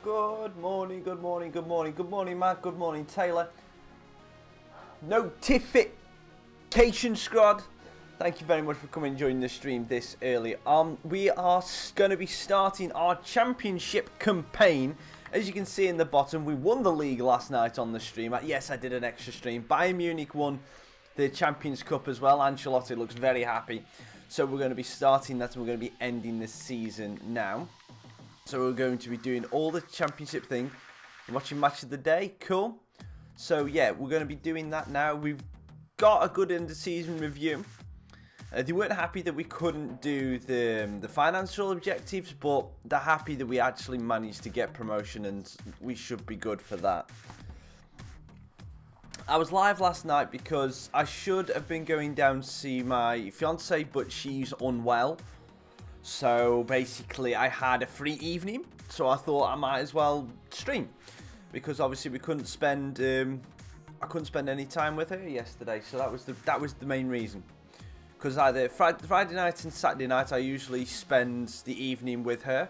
Good morning, good morning, good morning, good morning, Matt. Good morning, Taylor. Notification squad. Thank you very much for coming and joining the stream this early. We are going to be starting our championship campaign. As you can see in the bottom, we won the league last night on the stream. Yes, I did an extra stream. Bayern Munich won the Champions Cup as well. Ancelotti looks very happy. So we're going to be starting that, and we're going to be ending the season now. So we're going to be doing all the championship thing. Watching match of the day. Cool. So yeah, we're going to be doing that now. We've got a good end of season review. They weren't happy that we couldn't do the financial objectives, but they're happy that we actually managed to get promotion, and we should be good for that. I was live last night because I should have been going down to see my fiance, but she's unwell. So basically I had a free evening, so I thought I might as well stream, because obviously we couldn't spend I couldn't spend any time with her yesterday, so that was the main reason. Because either Friday night and Saturday night I usually spend the evening with her.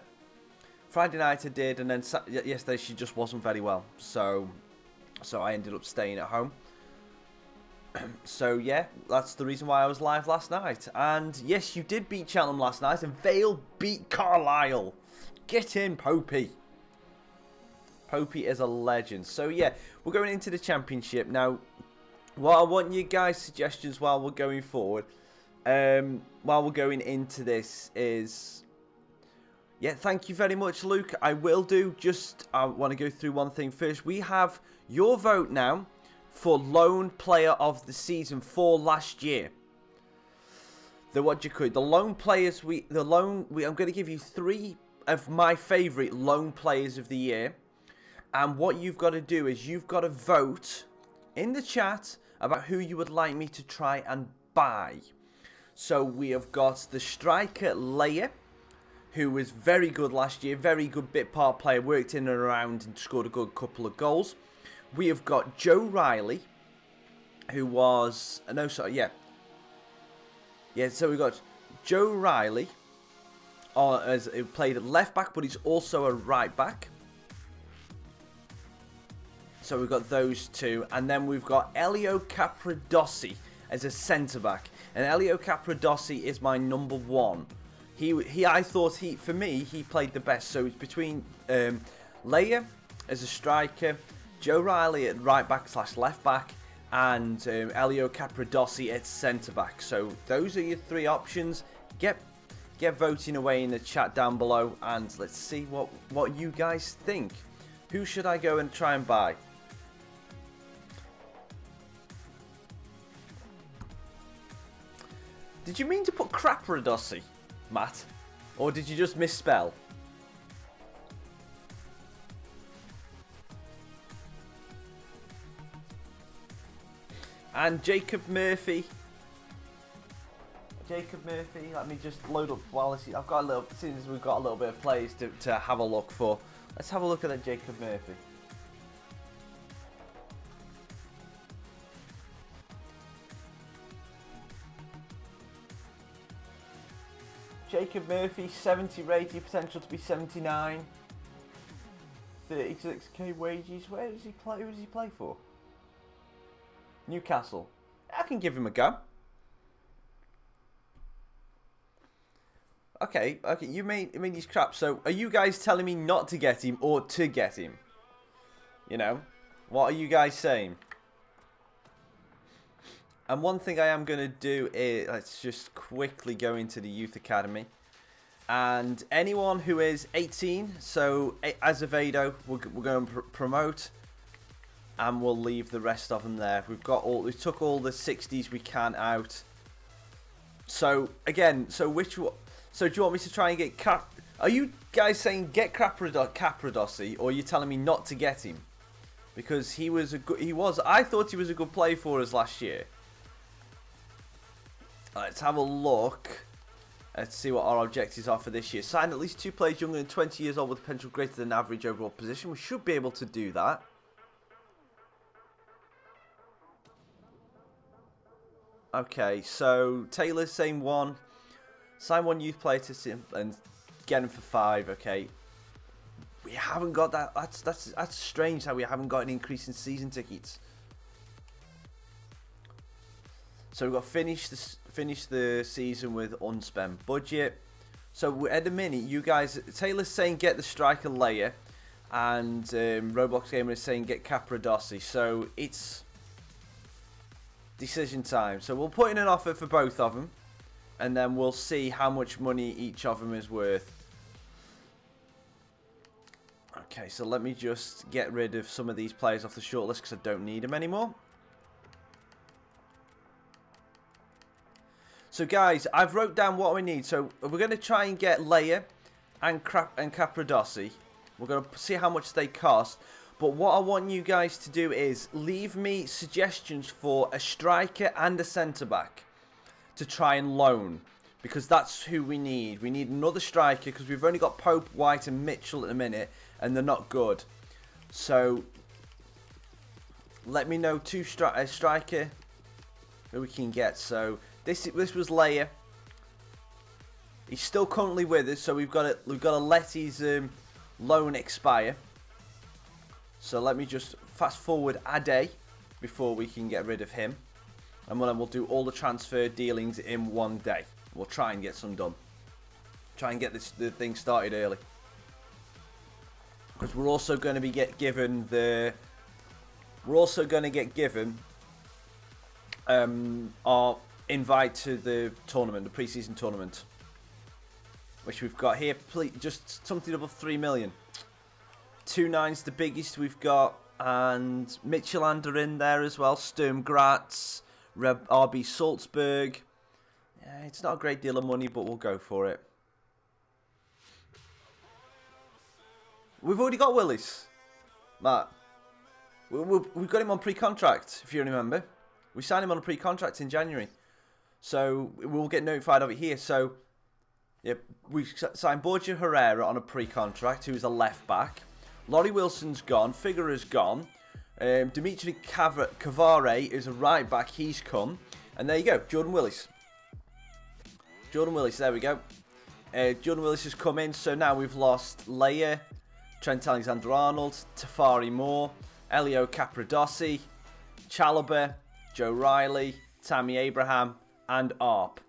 Friday night I did, and then yesterday she just wasn't very well, so I ended up staying at home. So yeah, that's the reason why I was live last night. And yes, you did beat Cheltenham last night, and VALE beat Carlisle. Get in, Popey. Popey is a legend. So yeah, we're going into the championship now. What I want you guys' suggestions while we're going forward, while we're going into this is, yeah, thank you very much, Luke. I will do. Just I want to go through one thing first. We have your vote now for lone player of the season for last year. The lone players I'm going to give you 3 of my favourite lone players of the year, and what you've got to do is you've got to vote in the chat about who you would like me to try and buy. So we have got the striker Leia, who was very good last year, very good bit part player, worked in and around and scored a good couple of goals. We have got Joe Riley, who was... No, sorry, yeah. Yeah, so we've got Joe Riley, who played at left back, but he's also a right back. So we've got those two. And then we've got Elio Capradossi as a centre-back. And Elio Capradossi is my number 1. I thought, for me, he played the best. So it's between Leia as a striker, Joe Riley at right back / left back, and Elio Capradossi at centre back. So those are your 3 options. Get voting away in the chat down below, and let's see what you guys think. Who should I go and try and buy? Did you mean to put Capradossi, Matt? Or did you just misspell? And Jacob Murphy, let me just load up while I've got a little, since we've got a little bit of players to have a look for. Let's have a look at that Jacob Murphy. Jacob Murphy, 70 rated, potential to be 79. 36k wages. Where does he play? Who does he play for? Newcastle. I can give him a go. Okay, you made he's crap. So are you guys telling me not to get him or to get him? You know, what are you guys saying? And one thing I am going to do is, let's just quickly go into the youth academy. And anyone who is 18, so Azevedo, we're going to promote. And we'll leave the rest of them there. We took all the 60s we can out. So again, so do you want me to try and get are you guys saying get Capradossi, or are you telling me not to get him? Because I thought he was a good player for us last year. Let's have a look. Let's see what our objectives are for this year. Sign at least 2 players younger than 20 years old with potential greater than average overall position. We should be able to do that. Okay, so Taylor's saying 1. Sign 1 youth player to and get him for 5. Okay. We haven't got that. That's strange how we haven't got an increase in season tickets. So we've got to finish the season with unspent budget. So at the minute, you guys, Taylor's saying get the striker layer, and Roblox Gamer is saying get Capradossi. So it's decision time. So we'll put in an offer for both of them, and then we'll see how much money each of them is worth. Okay, so let me just get rid of some of these players off the shortlist because I don't need them anymore. So guys, I've wrote down what we need. So we're going to try and get Leia and Capradossi. We're going to see how much they cost. But what I want you guys to do is leave me suggestions for a striker and a centre-back to try and loan. Because that's who we need. We need another striker because we've only got Pope, White and Mitchell at the minute. And they're not good. So let me know a striker who we can get. So this was Leia. He's still currently with us, so we've got to let his loan expire. So let me just fast forward a day before we can get rid of him, and then we'll do all the transfer dealings in one day. We'll try and get some done. Try and get the thing started early, because we're also going to be given our invite to the tournament, the pre-season tournament, which we've got here. Just something above 3 million. 2.9's the biggest we've got, and Midtjylland are in there as well. Sturm Graz, RB Salzburg. Yeah, it's not a great deal of money, but we'll go for it. We've already got Willis, Matt. We've got him on pre-contract, if you remember. We signed him on a pre-contract in January. So we'll get notified of it here. So yeah, we signed Borja Herrera on a pre-contract, who's a left-back. Laurie Wilson's gone. Figueroa's gone. Dimitri Cavare is a right-back. He's come. And there you go, Jordan Willis. Jordan Willis, there we go. Jordan Willis has come in. So now we've lost Leia, Trent Alexander-Arnold, Tafari Moore, Elio Capradossi, Chalobah, Joe Riley, Tammy Abraham, and Arp.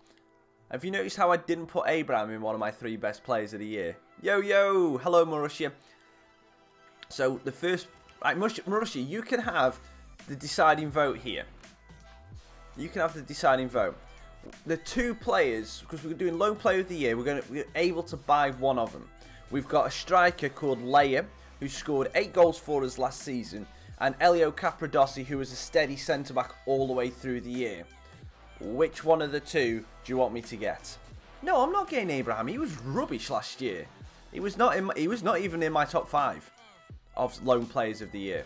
Have you noticed how I didn't put Abraham in one of my 3 best players of the year? Yo, yo! Hello, Marussia. So, the first... Right, Marussia, you can have the deciding vote here. You can have the deciding vote. The 2 players, because we're doing loan player of the year, we're able to buy one of them. We've got a striker called Leia, who scored 8 goals for us last season, and Elio Capradossi, who was a steady centre-back all the way through the year. Which one of the 2 do you want me to get? No, I'm not getting Abraham. He was rubbish last year. He was not even in my top 5 of loan players of the year.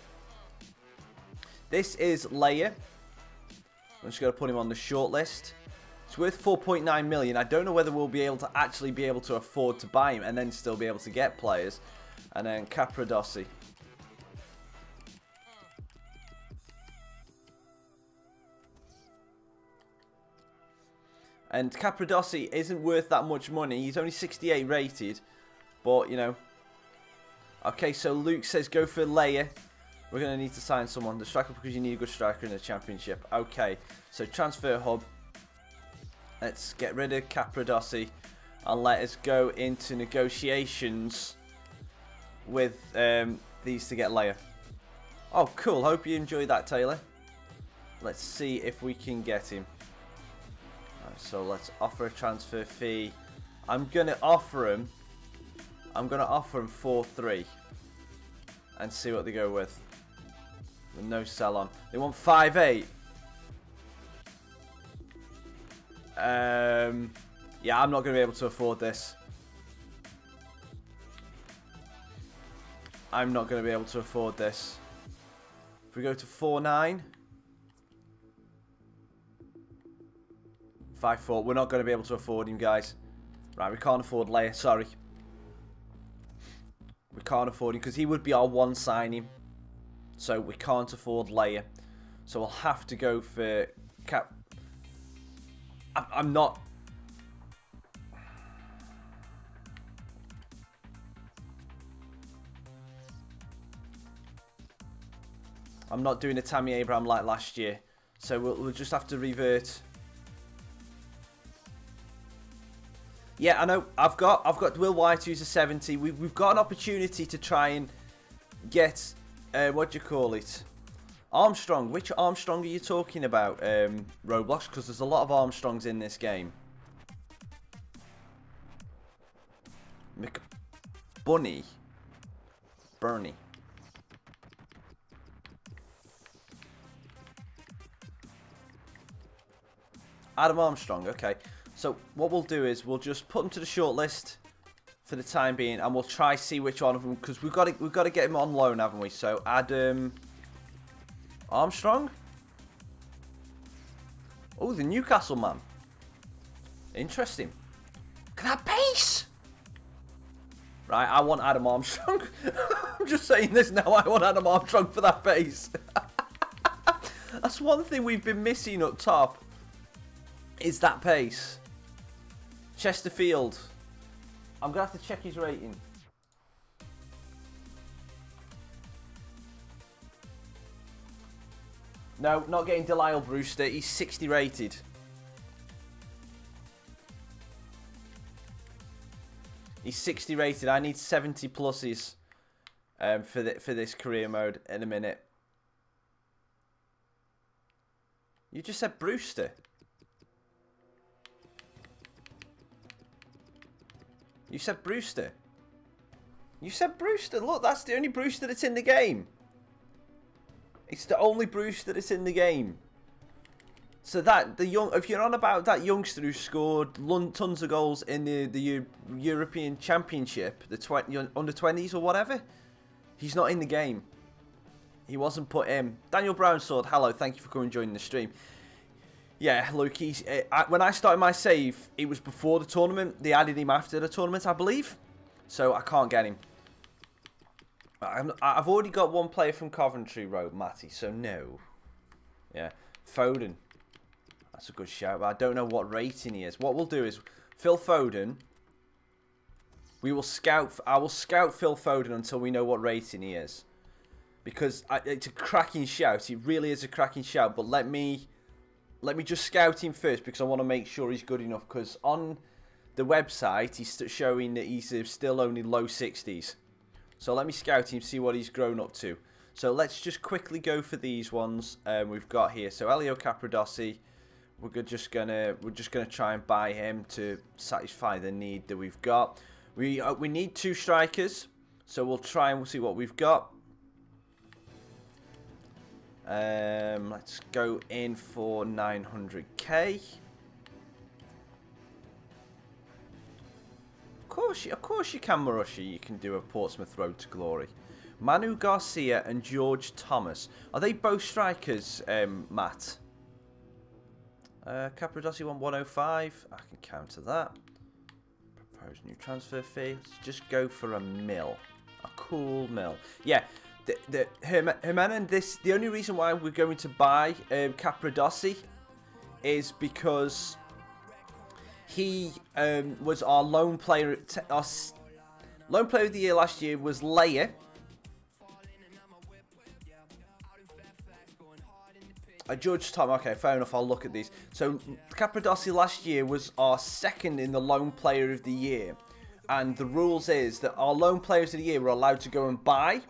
This is Leia. I'm just going to put him on the shortlist. It's worth 4.9 million. I don't know whether we'll be able to afford to buy him and then still be able to get players. And then Capradossi. And Capradossi isn't worth that much money. He's only 68 rated. But, you know. Okay, so Luke says go for Leia. We're going to need to sign someone. The striker, because you need a good striker in the championship. Okay, so transfer hub. Let's get rid of Capradossi. And let us go into negotiations with these to get Leia. Oh, cool. Hope you enjoyed that, Taylor. Let's see if we can get him. So let's offer a transfer fee. I'm gonna offer him 4.3 and see what they go with no sell on. They want 5.8. Yeah, I'm not gonna be able to afford this. I'm not gonna be able to afford this. If we go to 4.9. 5.4. We're not going to be able to afford him, guys. Right, we can't afford Leia. Sorry. We can't afford him because he would be our one signing. So we can't afford Leia. So we'll have to go for Cap. I'm not. I'm not doing a Tammy Abraham like last year. So we'll just have to revert. Yeah, I know. I've got Will White, who's a 70. We've got an opportunity to try and get what do you call it? Armstrong. Which Armstrong are you talking about? Roblox, because there's a lot of Armstrongs in this game. McBunny. Bernie. Adam Armstrong. Okay. So what we'll do is we'll just put him to the short list for the time being, and we'll try see which one of them, because we've got to get him on loan, haven't we? So Adam Armstrong. Oh, the Newcastle man. Interesting. Look at that pace. Right, I want Adam Armstrong. I'm just saying this now. I want Adam Armstrong for that pace. That's one thing we've been missing up top. Is that pace. Chesterfield. I'm going to have to check his rating. No, not getting Delisle Brewster. He's 60 rated. He's 60 rated. I need 70 pluses for this career mode in a minute. You just said Brewster. You said Brewster. You said Brewster. Look, that's the only Brewster that's in the game. It's the only Brewster that's in the game. So if you're on about that youngster who scored tons of goals in the European Championship, the under 20s or whatever, he's not in the game. He wasn't put in. Daniel Brownsword, hello, thank you for coming and joining the stream. Yeah, look, when I started my save, it was before the tournament. They added him after the tournament, I believe. So I can't get him. I've already got one player from Coventry Road, Matty, so no. Yeah, Foden. That's a good shout, but I don't know what rating he is. What we'll do is, Phil Foden, I will scout Phil Foden until we know what rating he is. Because it's a cracking shout. It really is a cracking shout, but let me just scout him first, because I want to make sure he's good enough. Because on the website, he's showing that he's still only low 60s. So let me scout him, see what he's grown up to. So let's just quickly go for these ones we've got here. So Elio Capradossi, we're just gonna try and buy him to satisfy the need that we've got. We need 2 strikers, so we'll try and we'll see what we've got. Let's go in for 900k. Of course you can, Marushi. You can do a Portsmouth Road to Glory. Manu Garcia and George Thomas. Are they both strikers, Matt? Capradossi won 105. I can counter that. Proposed new transfer fee. Let's just go for a mil. A cool mil. Yeah. The only reason why we're going to buy Capradossi is because he was our lone player. Our lone player of the year last year was Leia. George Tom. Okay, fair enough. I'll look at these. So Capradossi last year was our second in the lone player of the year, and the rules is that our lone players of the year were allowed to go and buy.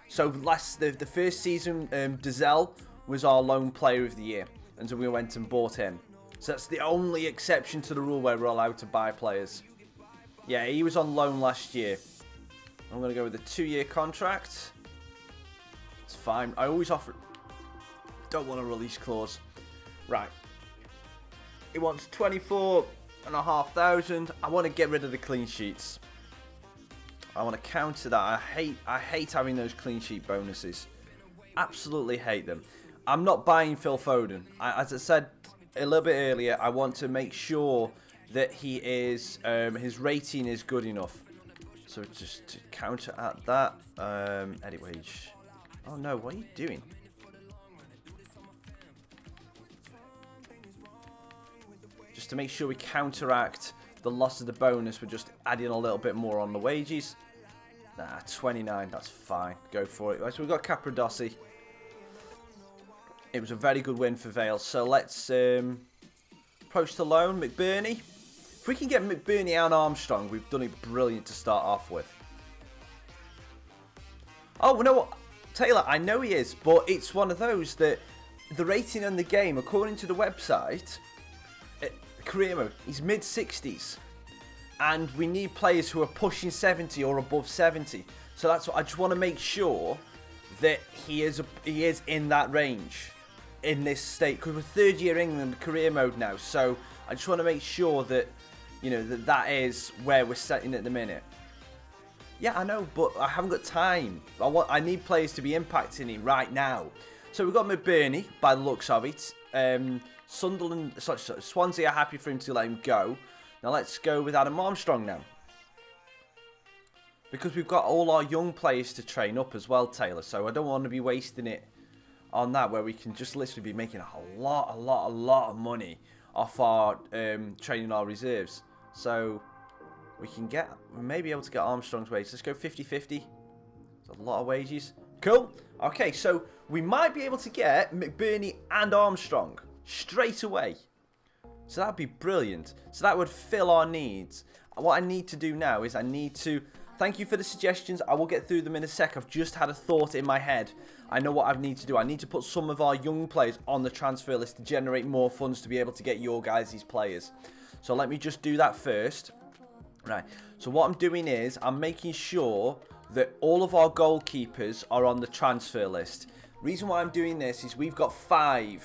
So the first season, Dazelle was our lone player of the year, and so we went and bought him. So that's the only exception to the rule where we're allowed to buy players. Yeah, he was on loan last year. I'm going to go with a 2-year contract. It's fine. I always offer... Don't want a release clause. Right. He wants 24,500. I want to get rid of the clean sheets. I want to counter that. I hate having those clean sheet bonuses. Absolutely hate them. I'm not buying Phil Foden. As I said a little bit earlier, I want to make sure that he is his rating is good enough. So just to counter at that, edit wage. Oh no, what are you doing? Just to make sure we counteract the loss of the bonus, we're just adding a little bit more on the wages. Nah, 29, that's fine. Go for it. Right, so we've got Capradossi. It was a very good win for Vale. So let's approach the loan. McBurney. If we can get McBurney and Armstrong, we've done it brilliant to start off with. Oh, you know what? Taylor, I know he is, but it's one of those that the rating on the game, according to the website, career mode, he's mid-60s. And we need players who are pushing 70 or above 70. So that's what I just want to make sure that he is in that range in this state. Because we're third year England career mode now. So I just want to make sure that, you know, that is where we're setting at the minute. Yeah, I know, but I haven't got time. I need players to be impacting it right now. So we've got McBurney, by the looks of it. Sunderland, sorry, Swansea are happy for him to let him go. Now let's go with Adam Armstrong now. Because we've got all our young players to train up as well, Taylor. So I don't want to be wasting it on that, where we can just literally be making a lot of money off our training our reserves. So we may be able to get Armstrong's wages. Let's go 50-50. It's a lot of wages. Cool. Okay, so we might be able to get McBurney and Armstrong straight away. So that'd be brilliant. So that would fill our needs. What I need to do now is I need to... Thank you for the suggestions. I will get through them in a sec. I've just had a thought in my head. I know what I need to do. I need to put some of our young players on the transfer list to generate more funds to be able to get your guys' players. So let me just do that first. Right. So what I'm doing is I'm making sure that all of our goalkeepers are on the transfer list. Reason why I'm doing this is we've got five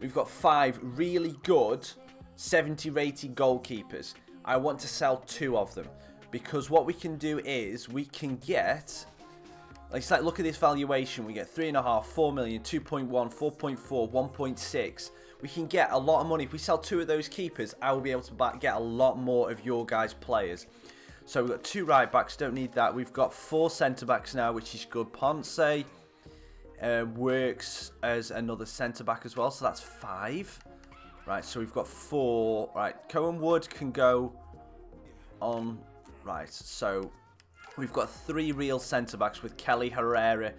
really good 70 rated goalkeepers. I want to sell 2 of them, because what we can do is we can get, like, look at this valuation. We get 3.5, 4 million, 2.1, 4.4, 1.6. We can get a lot of money. If we sell 2 of those keepers, I will be able to get a lot more of your guys' players. So we've got 2 right backs, don't need that. We've got 4 centre backs now, which is good. Ponce works as another centre back as well, so that's 5. Right, so we've got 4. Right, Cohen Wood can go on. Right, so we've got 3 real centre backs with Kelly, Herrera,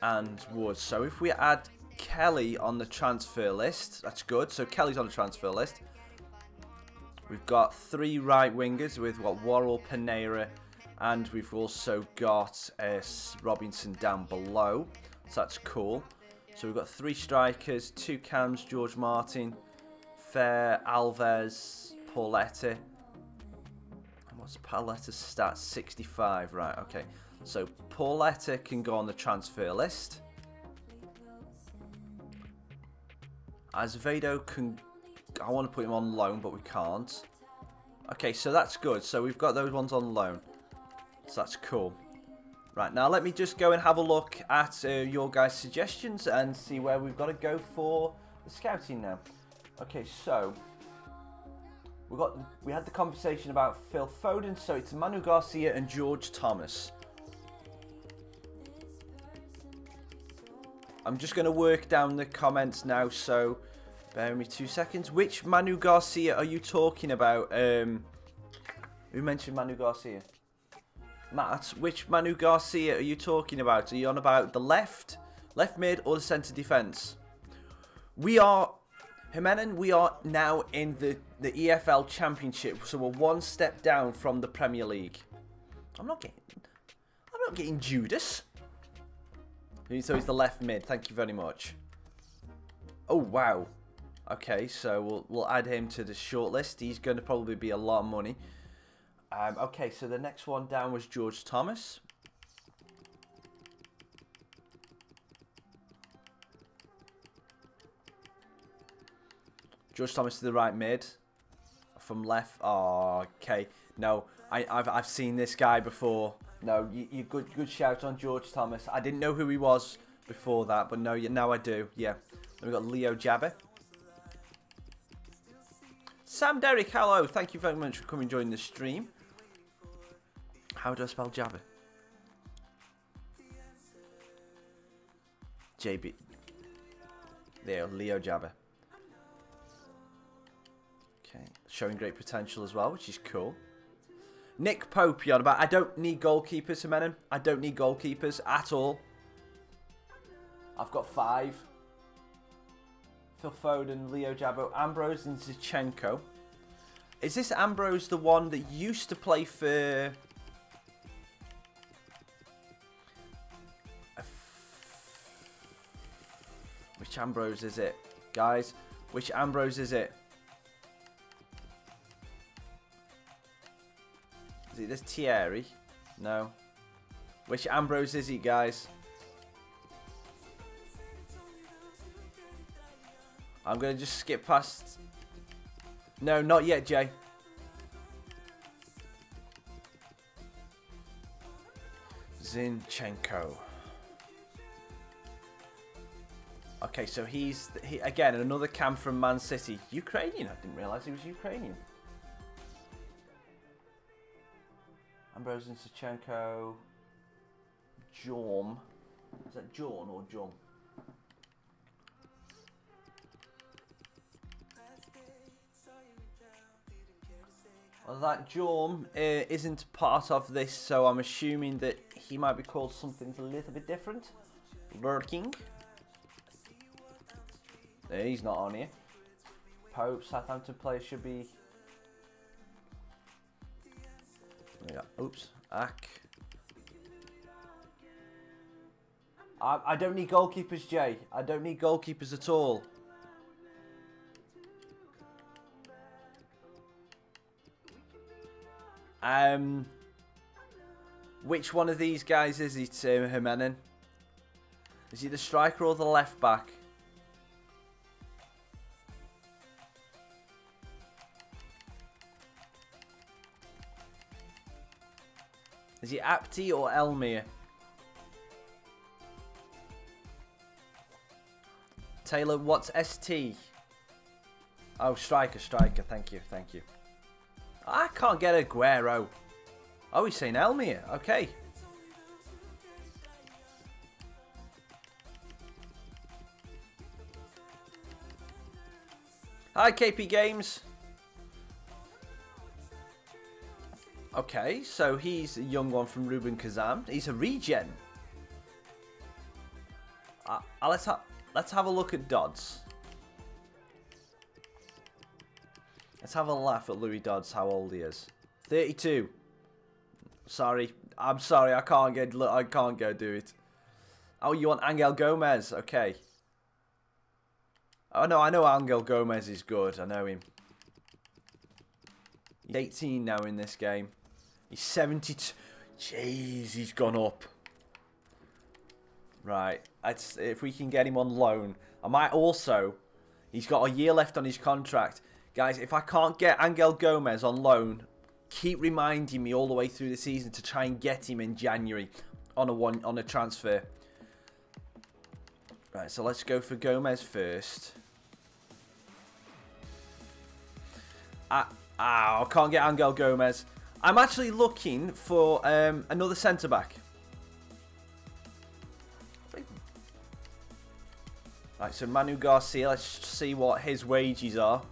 and Wood. So if we add Kelly on the transfer list, that's good. So Kelly's on the transfer list. We've got 3 right wingers with Worrell, Pineda, and we've also got Robinson down below. So that's cool. So we've got 3 strikers, 2 cams, George Martin, Fair, Alves, Pauletta. What's Pauletta's stats? 65. Right, okay. So Pauletta can go on the transfer list. Azevedo can... I want to put him on loan, but we can't. Okay, so that's good. So we've got those ones on loan. So that's cool. Right, now let me just go and have a look at your guys' suggestions and see where we've got to go for the scouting now. Okay, so we had the conversation about Phil Foden, so it's Manu Garcia and George Thomas. I'm just going to work down the comments now, so bear with me 2 seconds. Which Manu Garcia are you talking about? Who mentioned Manu Garcia? Matt, which Manu Garcia are you talking about? Are you on about the left mid, or the centre defence? We are, Jimenez, we are now in the EFL Championship, so we're 1 step down from the Premier League. I'm not getting Judas. So he's the left mid. Thank you very much. Oh wow. Okay, so we'll add him to the shortlist. He's going to probably be a lot of money. Okay, so the next one down was George Thomas. George Thomas to the right mid. From left. Oh, okay. No, I've seen this guy before. No, you good shout on George Thomas. I didn't know who he was before that, but no, now I do. Yeah. Then we've got Leo Jabber. Sam Derrick, hello. Thank you very much for coming and joining the stream. How do I spell Jabber? JB. There, Leo Jabber. Okay, showing great potential as well, which is cool. Nick Pope, you're on about. I don't need goalkeepers, Jimenez. I don't need goalkeepers at all. I've got 5. Phil Foden, Leo Jabo, Ambrose and Zinchenko. Is this Ambrose the one that used to play for... Which Ambrose is it? Guys, which Ambrose is it? Is it this Thierry? No. Which Ambrose is he, guys? I'm going to just skip past... No, not yet, Jay. Zinchenko. Okay, so he's... again, another cam from Man City. Ukrainian? I didn't realise he was Ukrainian. Ambrose and Zinchenko. Jorm. Is that Jorn or Jorm? Well, that Jorm isn't part of this, so I'm assuming that he might be called something a little bit different. Lurking. He's not on here. Pope, Southampton player should be... Yeah. Oops. Ack. I don't need goalkeepers, Jay. I don't need goalkeepers at all. Which one of these guys is it, Jimenez? Is he the striker or the left back? Is he Apti or Elmir? Taylor, what's ST? Oh, striker. Thank you. I can't get Aguero. Oh, he's saying Elmir. Okay. Hi, KP Games. Okay, so he's a young one from Ruben Kazam. He's a regen. Let's have a look at Dodds. Let's have a laugh at Louis Dodds, how old he is. 32. Sorry. I'm sorry, I can't go do it. Oh, you want Angel Gomez? Okay. Oh no, I know Angel Gomez is good. I know him. He's 18 now in this game. He's 72. Jeez, he's gone up. Right. If we can get him on loan. I might also... He's got a year left on his contract. Guys, if I can't get Angel Gomez on loan, keep reminding me all the way through the season to try and get him in January on a transfer. Right, so let's go for Gomez first. I can't get Angel Gomez. I'm actually looking for another centre-back. Right, so Manu Garcia, let's see what his wages are.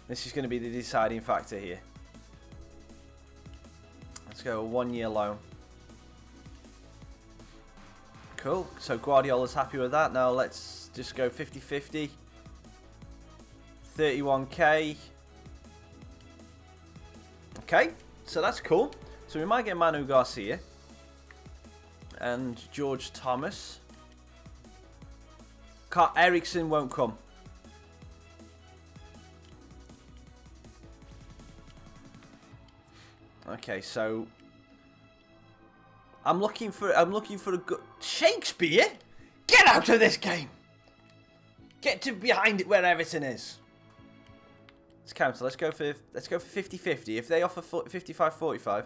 This is going to be the deciding factor here. Let's go a 1 year loan. Cool, so Guardiola's happy with that. Now let's just go 50-50. 31k. Okay, so that's cool. So we might get Manu Garcia. And George Thomas. Ericsson won't come. Okay, so I'm looking for a good Shakespeare. Get out of this game. Get to behind it where Everton is. Let's counter. Let's go for 50-50. If they offer 55-45,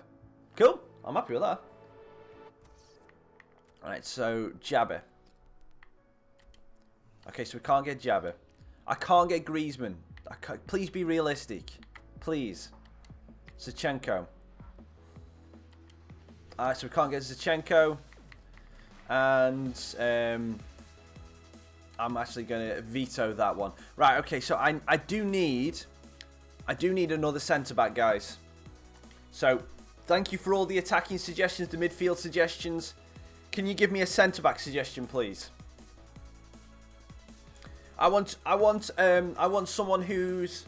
cool. I'm happy with that. All right, so Jabber. Okay, so we can't get Jabber. I can't get Griezmann. Please be realistic. Please. Zinchenko. Alright, so we can't get Zinchenko. And I'm actually going to veto that one. Right, okay, so I do need another centre-back, guys. So, thank you for all the attacking suggestions, the midfield suggestions. Can you give me a centre-back suggestion, please? I want someone who's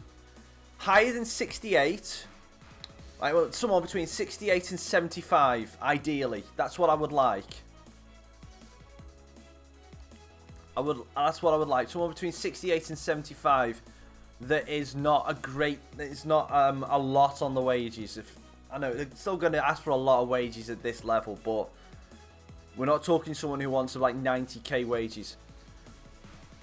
higher than 68. I want someone between 68 and 75, ideally. That's what I would like. That's what I would like. Someone between 68 and 75 that is not a great, it's not a lot on the wages. I know they're still going to ask for a lot of wages at this level, but we're not talking someone who wants like 90k wages.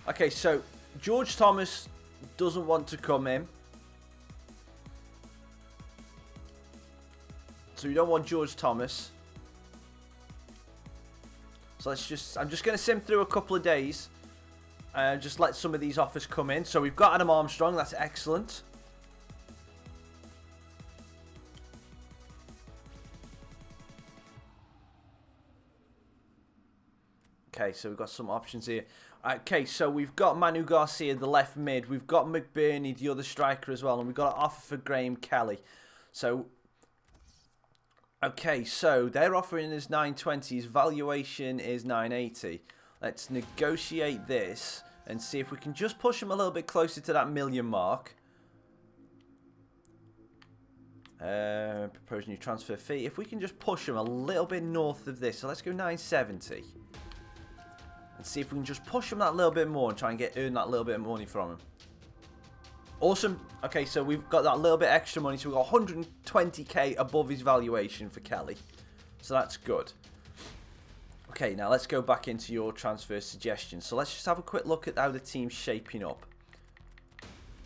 Okay, so George Thomas doesn't want to come in. So we don't want George Thomas. So I'm just going to sim through a couple of days. And just let some of these offers come in. So we've got Adam Armstrong, that's excellent. Okay, so we've got some options here. Okay, so we've got Manu Garcia, the left mid. We've got McBurney, the other striker as well. And we've got an offer for Graham Kelly. So, okay, so they're offering us 920. His valuation is 980. Let's negotiate this and see if we can just push him a little bit closer to that $1 million mark. Propose new transfer fee. If we can just push him a little bit north of this. So let's go 970. And see if we can just push him that little bit more and try and earn that little bit of money from him. Awesome. Okay, so we've got that little bit extra money. So we've got 120k above his valuation for Kelly. So that's good. Okay, now let's go back into your transfer suggestions. So let's just have a quick look at how the team's shaping up.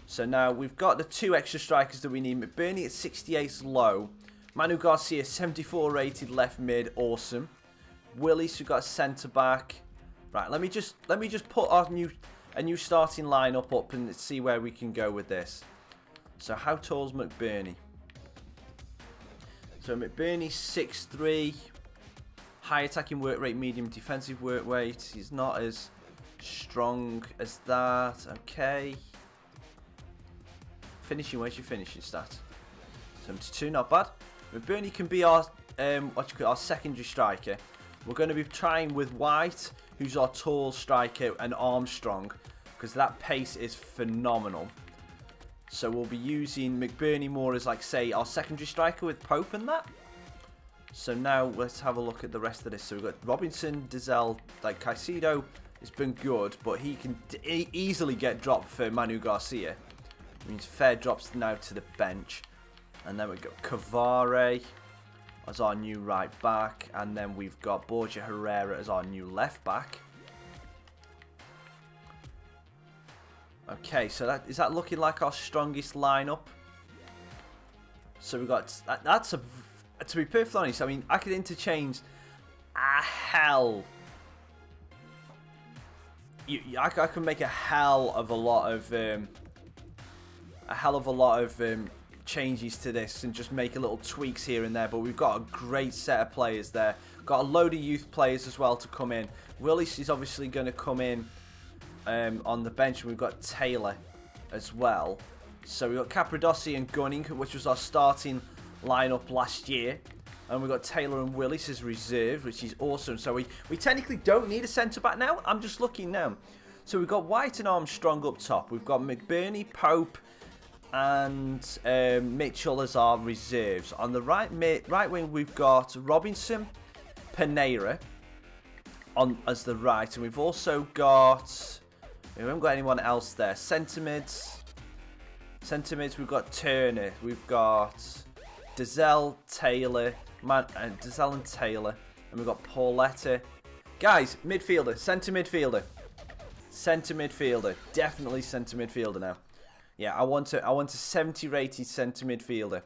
So now we've got the 2 extra strikers that we need. McBurney at 68 is low. Manu Garcia 74 rated left mid, awesome. Willis, we've got a centre back. Right, let me just put our a new starting lineup up and see where we can go with this. So how tall's McBurney? So McBurney's 6'3", high attacking work rate, medium defensive work rate. He's not as strong as that. Okay. Finishing, where's your finishing stat? 72, not bad. McBurney can be our our secondary striker. We're going to be trying with White, who's our tall striker, and Armstrong, because that pace is phenomenal. So we'll be using McBurney more as, like, say, our secondary striker with Pope and that. So now let's have a look at the rest of this. So we've got Robinson, Dizelle, like Caicedo has been good, but he can easily get dropped for Manu Garcia. It means fair drops now to the bench. And then we've got Cavare as our new right back, and then we've got Borja Herrera as our new left back. Okay, so is that looking like our strongest lineup? So we've got that's a, to be perfectly honest, I mean, I could interchange a hell. I can make a hell of a lot of changes to this and just make a little tweaks here and there, but we've got a great set of players there. Got a load of youth players as well to come in. Willis is obviously going to come in on the bench, and we've got Taylor as well. So we've got Capradossi and Gunning, which was our starting lineup last year, and we've got Taylor and Willis as reserve, which is awesome. So we technically don't need a centre back now. I'm just looking now. So we've got White and Armstrong up top. We've got McBurney, Pope, and Mitchell as our reserves. On the right wing, we've got Robinson, Pereira as the right, and we've also got, we haven't got anyone else there. Centre mids, we've got Turner, we've got Dizelle, Taylor, Dizelle and Taylor, and we've got Pauletta. Guys, midfielder, centre midfielder, definitely centre midfielder now. Yeah, I want a 70 rated centre midfielder.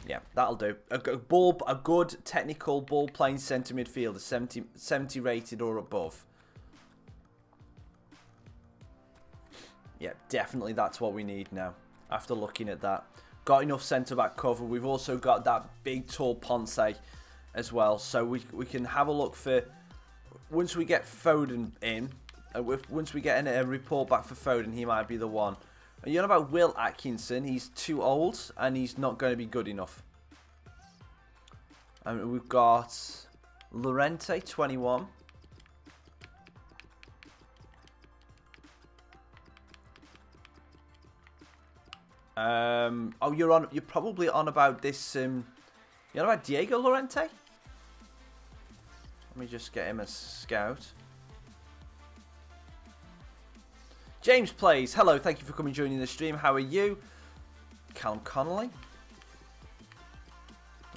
Yeah, that'll do. A good technical ball playing centre midfielder, 70 rated or above. Yeah, definitely that's what we need now. After looking at that, got enough centre back cover. We've also got that big tall Ponce as well, so we can have a look for, once we get Foden in. Once we get a report back for Foden, he might be the one. And you know about Will Atkinson? He's too old and he's not going to be good enough. And we've got Lorente, 21. Oh, you're probably on about this. You're on about Diego Llorente. Let me just get him a scout. James plays. Hello, thank you for coming joining the stream. How are you? Callum Connolly.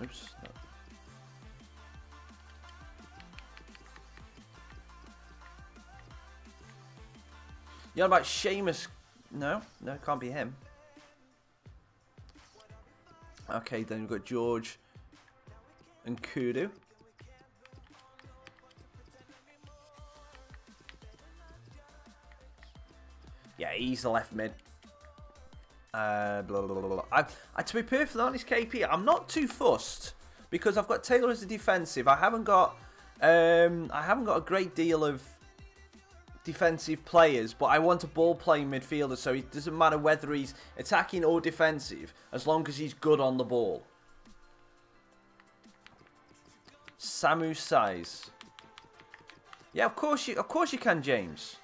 Oops. No. You're on about Seamus. No, it can't be him. Okay, then we've got George and Kudu. Yeah, he's the left mid. Blah, blah, blah, blah. To be perfectly honest, KP, I'm not too fussed because I've got Taylor as a defensive. I haven't got a great deal of defensive players, but I want a ball-playing midfielder, so it doesn't matter whether he's attacking or defensive, as long as he's good on the ball. Samu size. Yeah, of course you can, James.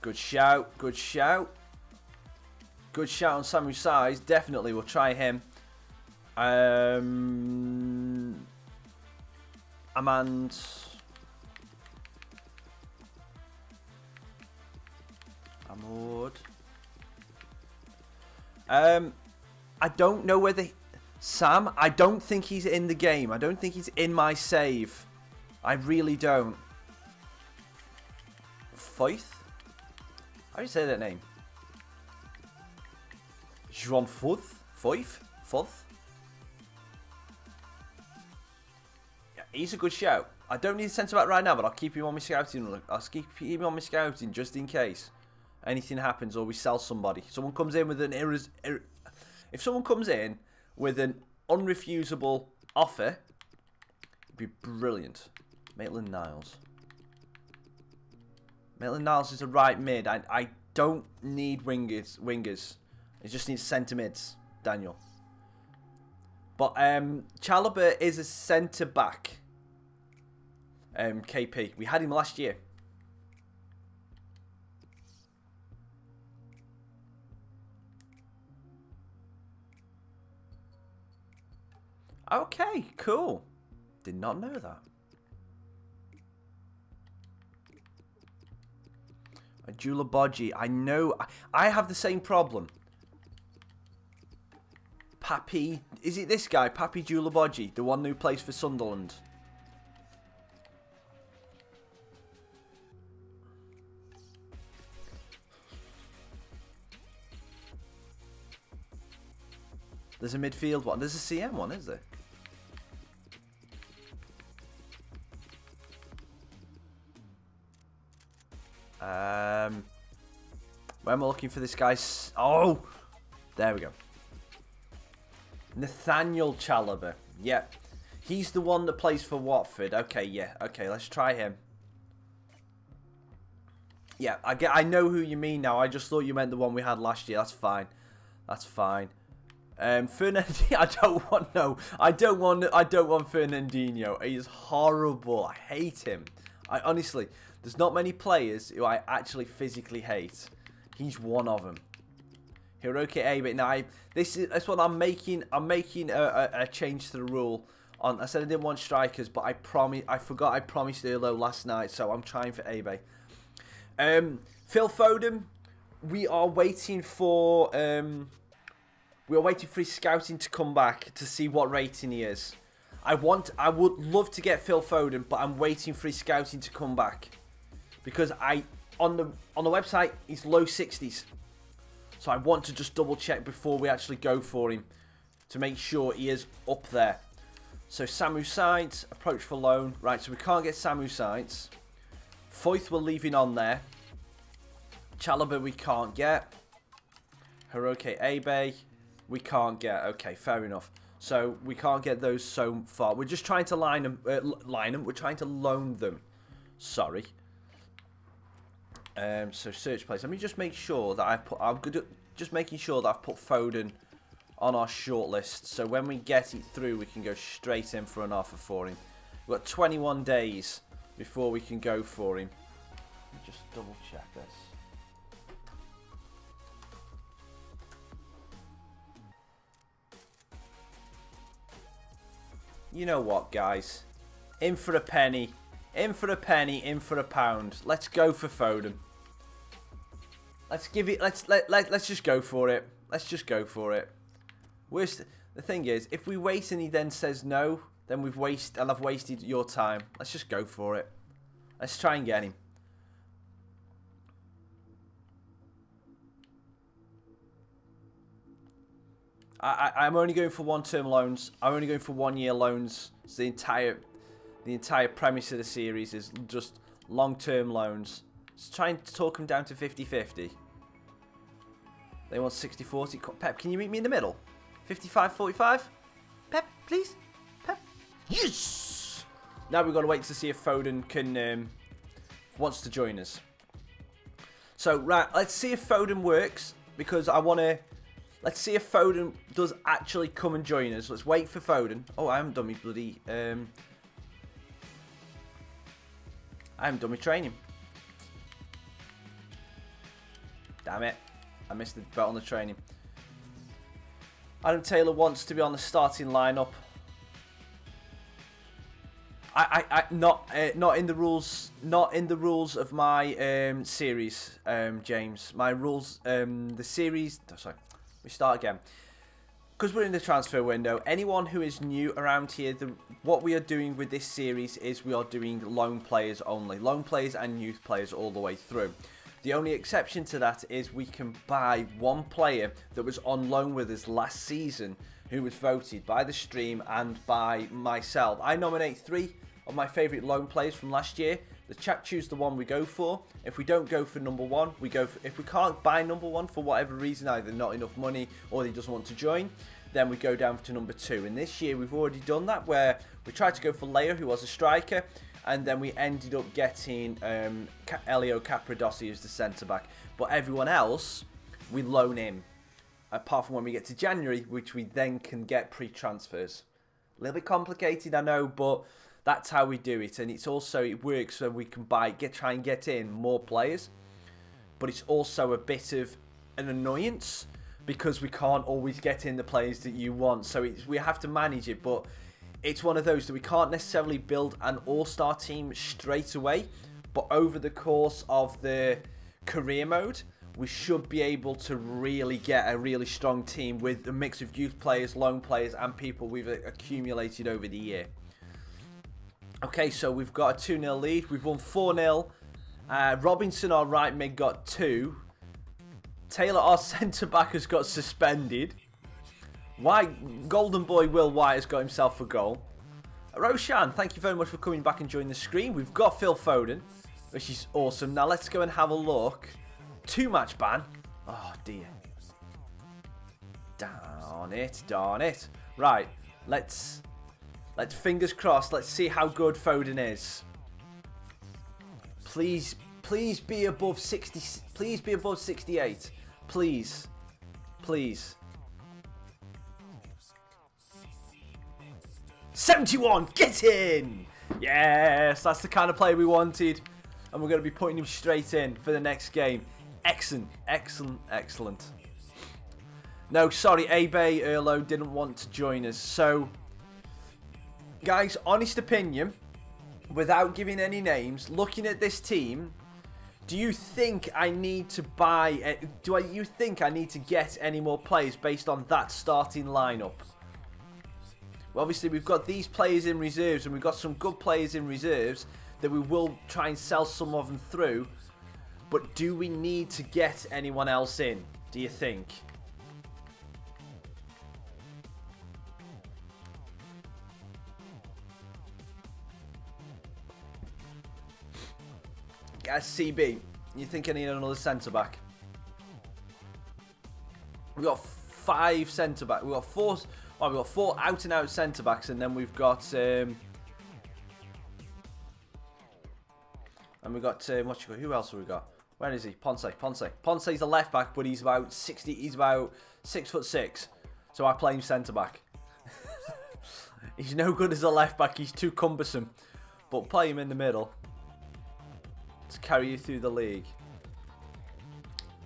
Good shout, good shout. Good shout on Samu size. Definitely, we'll try him. Amand. Amord. I don't know whether Sam. I don't think he's in the game. I don't think he's in my save. I really don't. Foyth. How do you say that name? Jean Foyth. Foyth. Foyth. He's a good shout. I don't need to centre back right now, but I'll keep him on my scouting. I'll keep him on my scouting just in case anything happens or we sell somebody. Someone comes in with if someone comes in with an unrefusable offer, it'd be brilliant. Maitland-Niles. Maitland-Niles is a right mid. I don't need wingers. I just need centre mids, Daniel. But Chalobah is a centre back. KP. We had him last year. Okay, cool. Did not know that. Jula Bodji. I know. I have the same problem. Papi. Is it this guy? Papi Jula Bodji. The one who plays for Sunderland. There's a midfield one. There's a CM one, is there? Where am I looking for this guy? Oh! There we go. Nathaniel Chalobah. Yeah. He's the one that plays for Watford. Okay, yeah. Okay, let's try him. Yeah, I know who you mean now. I just thought you meant the one we had last year. That's fine. That's fine. Fernandinho, I don't want Fernandinho. He's horrible. I hate him. Honestly, there's not many players who I actually physically hate. He's one of them. Hiroki Abe. Now, that's what I'm making. I'm making a change to the rule. I said I didn't want strikers, but I forgot I promised Erlo last night, so I'm trying for Abe. Phil Foden. We are waiting for his scouting to come back to see what rating he is. I would love to get Phil Foden, but I'm waiting for his scouting to come back because on the website he's low 60s. So I want to just double check before we actually go for him to make sure he is up there. So Samu Sides, approach for loan. Right, so we can't get Samu Sides. Foyth we're leaving on there. Chalobah we can't get. Hiroki Abe we can't get. Okay, fair enough. So we can't get those so far. We're just trying to line them. We're trying to loan them. Sorry. So search place. Let me just make sure that I'm just making sure that I've put Foden on our shortlist. So when we get it through, we can go straight in for an offer for him. We've got 21 days before we can go for him. Let me just double check this. You know what, guys? In for a penny. In for a penny. In for a pound. Let's go for Foden. Let's give it. Let's just go for it. Let's just go for it. The thing is, if we wait and he then says no, then I've wasted your time. Let's just go for it. Let's try and get him. I'm only going for one-term loans. I'm only going for one-year loans. So the entire premise of the series is just long-term loans. Let's try and talk them down to 50-50. They want 60-40. Pep, can you meet me in the middle? 55-45? Pep, please? Pep? Yes! Now we've got to wait to see if Foden can wants to join us. So, right, let's see if Foden works. Because I want to... Let's see if Foden does actually come and join us. Let's wait for Foden. Oh, I haven't done my bloody... I haven't done my training. Damn it. I missed the bet on the training. Adam Taylor wants to be on the starting lineup. Not in the rules of my series, James. My rules, the series. Oh, sorry. We start again. Because we're in the transfer window, anyone who is new around here, what we are doing with this series is we are doing loan players only. Loan players and youth players all the way through. The only exception to that is we can buy one player that was on loan with us last season, who was voted by the stream and by myself. I nominate 3 of my favourite loan players from last year. The chat choose the one we go for. If we don't go for number 1, we go for, if we can't buy number 1 for whatever reason, either not enough money or he doesn't want to join, then we go down to number 2. And this year we've already done that, where we tried to go for Leo, who was a striker, and then we ended up getting Elio Capradossi as the centre-back. But everyone else, we loan in, apart from when we get to January, which we then can get pre-transfers. A little bit complicated, I know, but that's how we do it. And it's also, it works so we can try and get in more players. But it's also a bit of an annoyance, because we can't always get in the players that you want. So we have to manage it, but it's one of those that we can't necessarily build an all-star team straight away, but over the course of the career mode, we should be able to really get a really strong team with a mix of youth players, loan players, and people we've accumulated over the year. Okay, so we've got a 2-0 lead. We've won 4-0. Robinson, our right mid, got 2. Taylor, our centre-back, has got suspended. Golden Boy Will White has got himself a goal. Roshan, thank you very much for coming back and joining the screen. We've got Phil Foden, which is awesome. Now let's go and have a look. 2-match ban. Oh dear. Darn it, darn it. Right, let's fingers crossed. Let's see how good Foden is. Please be above 60. Please be above 68. Please. Please. 71, get in! Yes, that's the kind of player we wanted. And we're going to be putting him straight in for the next game. Excellent, excellent, excellent. No, sorry, Abe Erlo didn't want to join us. So, guys, honest opinion, without giving any names, looking at this team, do you think I need to buy... you think I need to get any more players based on that starting lineup? Well, obviously, we've got these players in reserves, and we've got some good players in reserves that we will try and sell some of them through. But do we need to get anyone else in, do you think? CB, you think I need another centre-back? We've got 5 centre-backs. We've got 4... Oh, we've got 4 out-and-out centre-backs, and then we've got... and we've got... who else have we got? Where is he? Ponce. Ponce's a left-back, but he's about 60... He's about 6'6". So I play him centre-back. He's no good as a left-back. He's too cumbersome. But play him in the middle. to carry you through the league.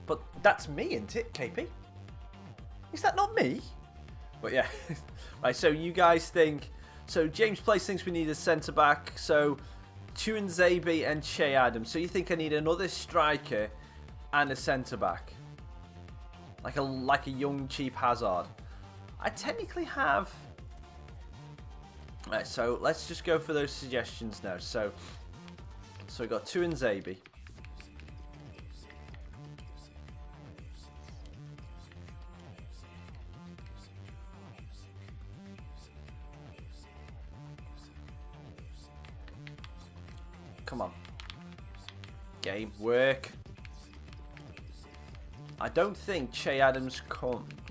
But that's me, isn't it, KP? Is that not me? But yeah. Right, so you guys think... So James Place thinks we need a centre-back. So Tuanzebe and Che Adams. So you think I need another striker and a centre-back? Like a young, cheap Hazard. I technically have... Right, so let's just go for those suggestions now. So we got Tuanzebe. Come on. Game. Work. I don't think Che Adams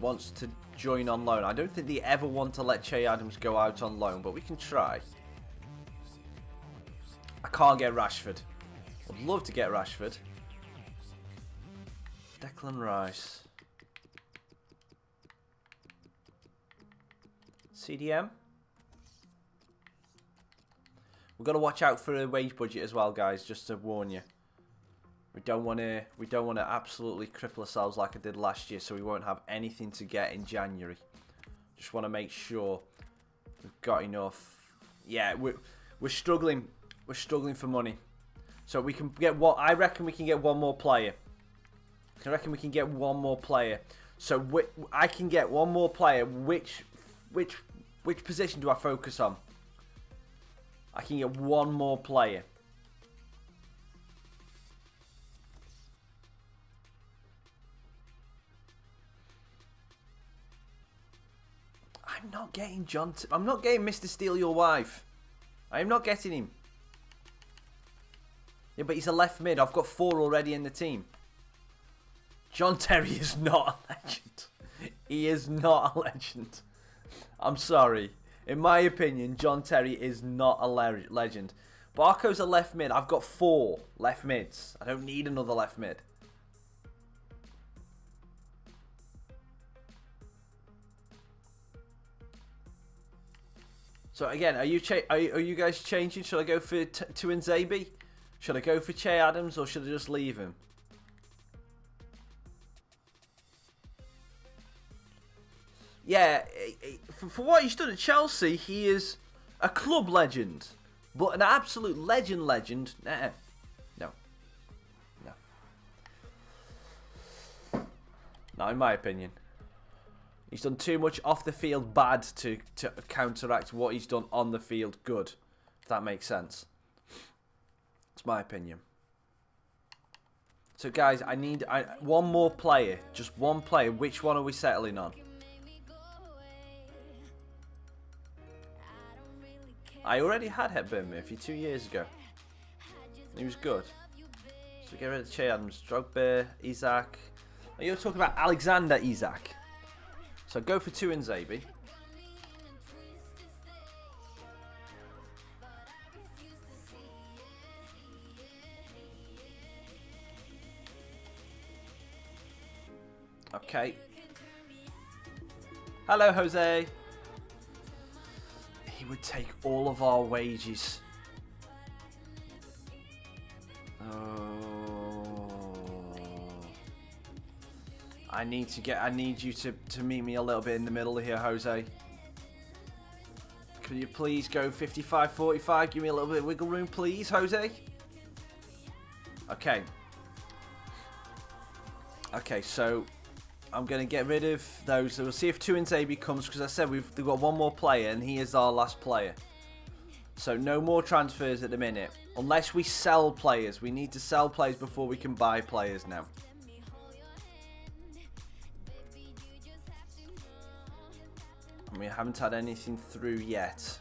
wants to join on loan. I don't think they ever want to let Che Adams go out on loan, but we can try. I can't get Rashford. I'd love to get Rashford. Declan Rice. CDM. We've got to watch out for a wage budget as well, guys, just to warn you. We don't want to absolutely cripple ourselves like I did last year, so we won't have anything to get in January. Just want to make sure we've got enough. Yeah, we're struggling. We're struggling for money. So we can get what I reckon we can get one more player. I reckon we can get one more player. So I can get one more player. Which position do I focus on? I can get one more player. I'm not getting I'm not getting Mr. Steal Your Wife. I am not getting him. Yeah, but he's a left mid. I've got 4 already in the team. John Terry is not a legend. He is not a legend. I'm sorry. In my opinion, John Terry is not a legend. Barco's a left mid. I've got 4 left mids. I don't need another left mid. So again, are you guys changing? Should I go for Tuanzebe? Should I go for Che Adams or should I just leave him? Yeah, for what he's done at Chelsea, he is a club legend. But an absolute legend, nah. No. Not in my opinion. He's done too much off the field bad to counteract what he's done on the field good. If that makes sense. It's my opinion. So guys, I need one more player. Just one player. Which one are we settling on? I already had Hepburn Murphy 2 years ago. He was good. So get rid of Che Adams, Drogba, Isak. Oh, you're talking about Alexander Isak. So go for Tuanzebe. Okay. Hello, Jose. He would take all of our wages. I need you to meet me a little bit in the middle here, Jose. Can you please go 55-45? Give me a little bit of wiggle room, please, Jose. Okay. Okay, so I'm going to get rid of those. So we'll see if Tuanzebe comes, because I said we've got one more player, and he is our last player. So no more transfers at the minute. Unless we sell players. We need to sell players before we can buy players now. And we haven't had anything through yet.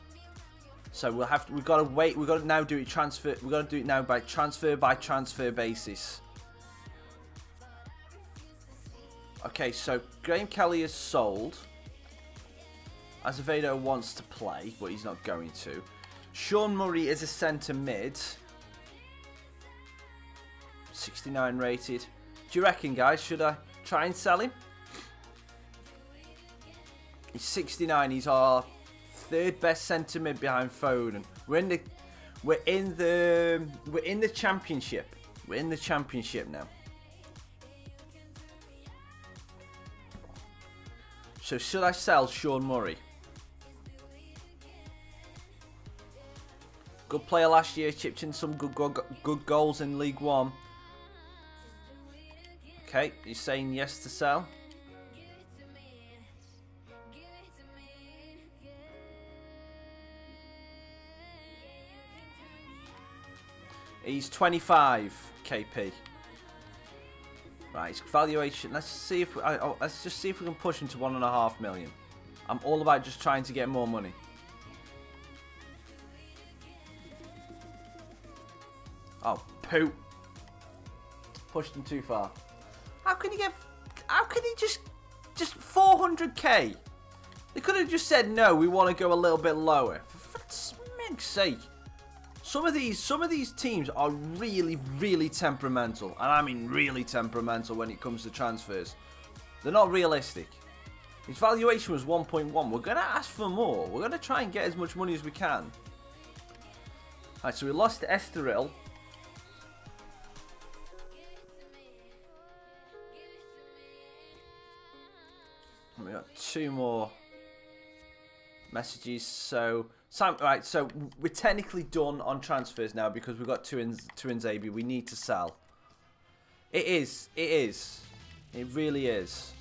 So we've got to wait. We've got to now do it transfer. We've got to do it now by transfer basis. Okay, so Graham Kelly is sold. Azevedo wants to play, but he's not going to. Sean Murray is a centre mid. 69 rated. Do you reckon, guys, should I try and sell him? He's 69. He's our 3rd best centre mid behind Foden. We're in the championship. We're in the championship now. So should I sell Sean Murray? Good player last year, chipped in some good goals in League One. Okay, he's saying yes to sell. He's 25 KP. Right, his valuation. Let's see if let's just see if we can push him to 1.5 million. I'm all about just trying to get more money. Oh, poo! Pushed him too far. How can he get? How can he just 400k? They could have just said no. We want to go a little bit lower. For smeg's sake. Some of these teams are really temperamental, and I mean really temperamental when it comes to transfers. They're not realistic. His valuation was 1.1. We're gonna ask for more. We're gonna try and get as much money as we can. Alright, so we lost Estoril. We got 2 more messages. So right, so we're technically done on transfers now because we've got two in Zabi. We need to sell. It really is.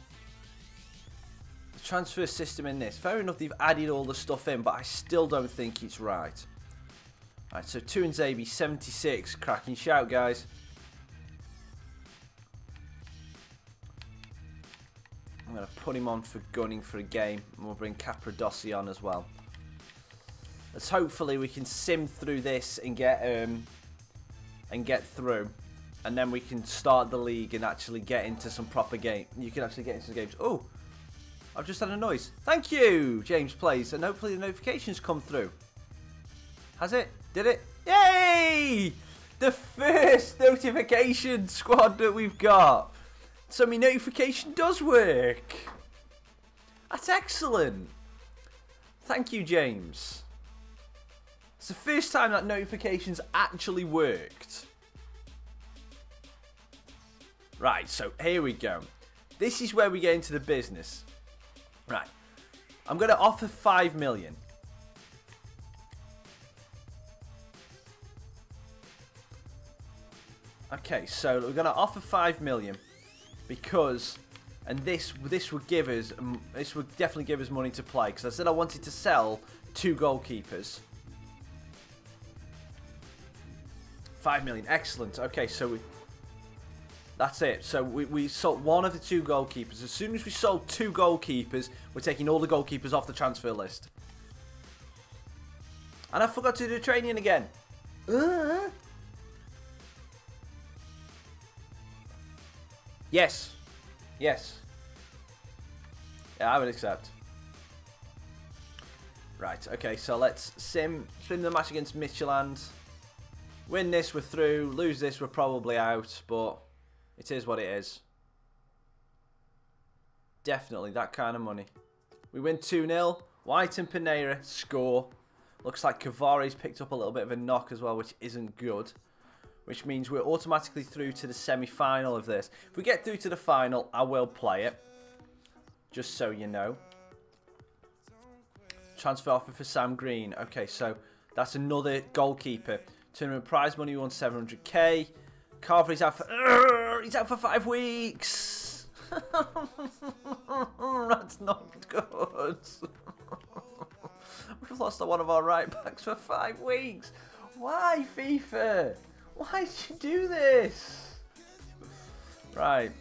The transfer system in this. Fair enough, they've added all the stuff in, but I still don't think it's right. Right, so 2 in Zabi, 76. Cracking shout, guys. I'm going to put him on for gunning for a game, and we'll bring Capradossi on as well. Let's hopefully we can sim through this and get through, and then we can start the league and actually get into some proper game. You can actually get into the games. Oh, I've just had a noise. Thank you, James Plays, and hopefully the notifications come through. Has it? Did it? Yay! The first notification squad that we've got. So my notification does work. That's excellent. Thank you, James. It's the first time that notifications actually worked. Right, so here we go. This is where we get into the business. Right. I'm going to offer 5 million. Okay, so we're going to offer 5 million. Because, and this would give us, this would definitely give us money to play. Because I said I wanted to sell 2 goalkeepers. 5 million, excellent. Okay, so that's it. So we sold one of the 2 goalkeepers. As soon as we sold 2 goalkeepers, we're taking all the goalkeepers off the transfer list. And I forgot to do training again. Yes. Yes. Yeah, I would accept. Right, okay, so let's sim the match against Midtjylland. Win this, we're through. Lose this, we're probably out. But it is what it is. Definitely that kind of money. We win 2-0. White and Pereira score. Looks like Cavari's picked up a little bit of a knock as well, which isn't good. Which means we're automatically through to the semi-final of this. If we get through to the final, I will play it. Just so you know. Transfer offer for Sam Green. Okay, so that's another goalkeeper. Tournament prize money, we won 700k. Carver's out for... he's out for 5 weeks. That's not good. We've lost one of our right backs for 5 weeks. Why, FIFA? Why did you do this? Right.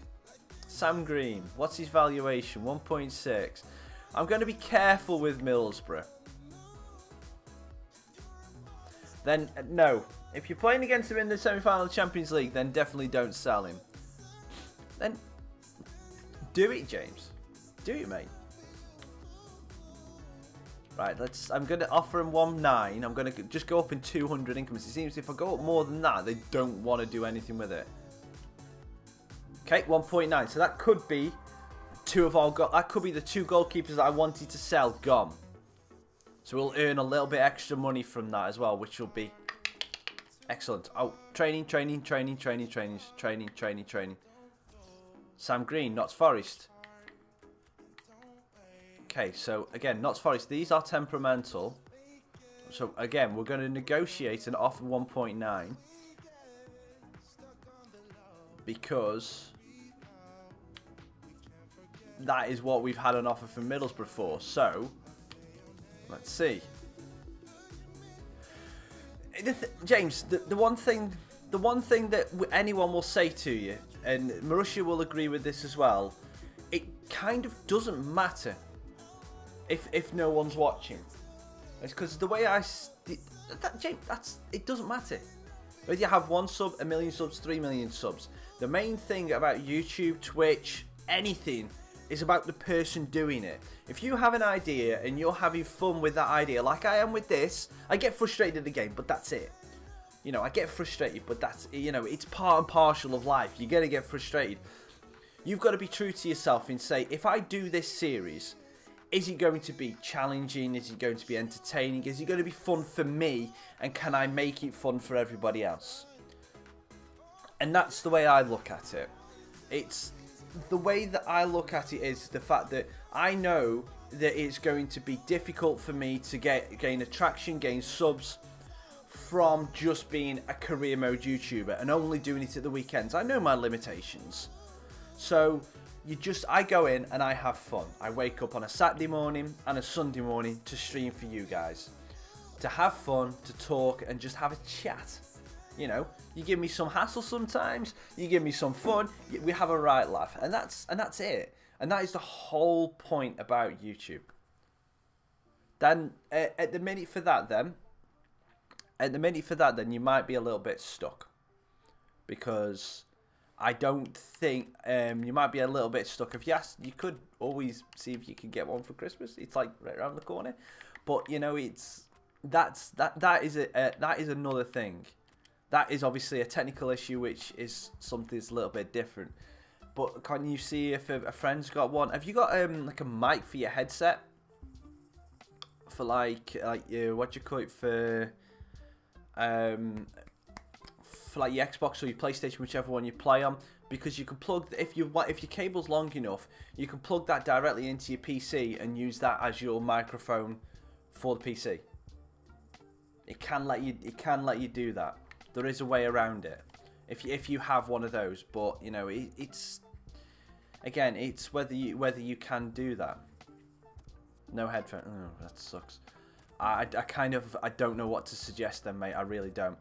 Sam Green. What's his valuation? 1.6. I'm going to be careful with Middlesbrough. Then, no. If you're playing against him in the semi-final of the Champions League, then definitely don't sell him. Then, do it, James. Do it, mate. Right, I'm going to offer him 1.9. I'm going to just go up in 200 increments. It seems if I go up more than that, they don't want to do anything with it. Okay, 1.9. So that could be that could be the 2 goalkeepers that I wanted to sell gone. So we'll earn a little bit extra money from that as well, which will be Excellent. Oh, training. Sam Green, Notts Forest. Okay, so again, Notts Forest, these are temperamental. So again, we're going to negotiate an offer 1.9 because that is what we've had an offer from Middlesbrough for. So let's see. James, the one thing that anyone will say to you, and Marussia will agree with this as well, it kind of doesn't matter if no one's watching. It's because the way James, it doesn't matter whether you have 1 sub, 1 million subs, 3 million subs. The main thing about YouTube, Twitch, anything is about the person doing it. If you have an idea and you're having fun with that idea, like I am with this, I get frustrated in the game, but that's it. You know, I get frustrated, but that's, you know, it's part and parcel of life. You're going to get frustrated. You've got to be true to yourself and say, if I do this series, is it going to be challenging? Is it going to be entertaining? Is it going to be fun for me? And can I make it fun for everybody else? And that's the way I look at it. It's the way that I look at it is the fact that I know that it's going to be difficult for me to gain attraction, gain subs from just being a career mode YouTuber and only doing it at the weekends. I know my limitations. So I go in and I have fun. I wake up on a Saturday morning and a Sunday morning to stream for you guys. To have fun, to talk and just have a chat. You know, you give me some hassle sometimes, you give me some fun, we have a right laugh, and that's it. And that is the whole point about YouTube. Then at the minute for that, then you might be a little bit stuck, because I don't think you might be a little bit stuck. If you ask, you could always see if you can get one for Christmas. It's like right around the corner, but you know, that is another thing. That is obviously a technical issue, which is something that's a little bit different. But can you see if a friend's got one? Have you got like a mic for your headset? For what you call it, for like your Xbox or your PlayStation, whichever one you play on, because you can plug, if your cable's long enough, you can plug that directly into your PC and use that as your microphone for the PC. It can let you do that. There is a way around it if you have one of those, but you know, it's again, it's whether you can do that. No headphone. Oh, that sucks. I don't know what to suggest then, mate. I really don't.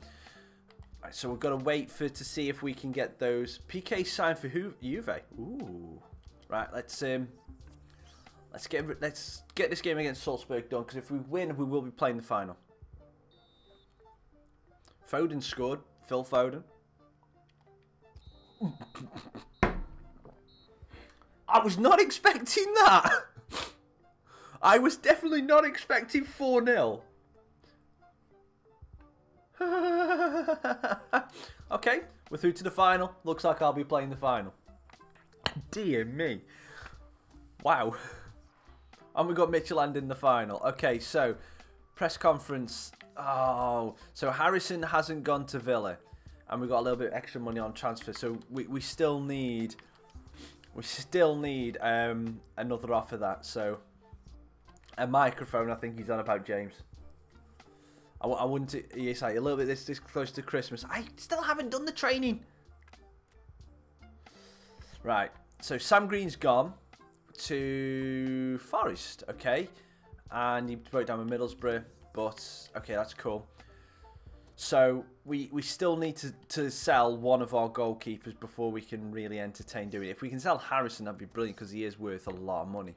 Right, so we've got to wait to see if we can get those PK signed for Juve. Ooh. Right, let's get this game against Salzburg done, because if we win, we will be playing the final. Foden scored. Phil Foden. I was not expecting that. I was definitely not expecting 4-0. Okay, we're through to the final. Looks like I'll be playing the final. Dear me. Wow. And we got Midtjylland in the final. Okay, so press conference. Oh, so Harrison hasn't gone to Villa, and we got a little bit extra money on transfer. So we still need another offer that. So a microphone. I think he's on about, James. I wouldn't. Yes, a little bit this close to Christmas. I still haven't done the training. Right. So Sam Green's gone to Forest. Okay, and he broke down with Middlesbrough. But, okay, that's cool. So, we still need to sell one of our goalkeepers before we can really entertain doing it. If we can sell Harrison, that'd be brilliant, because he is worth a lot of money.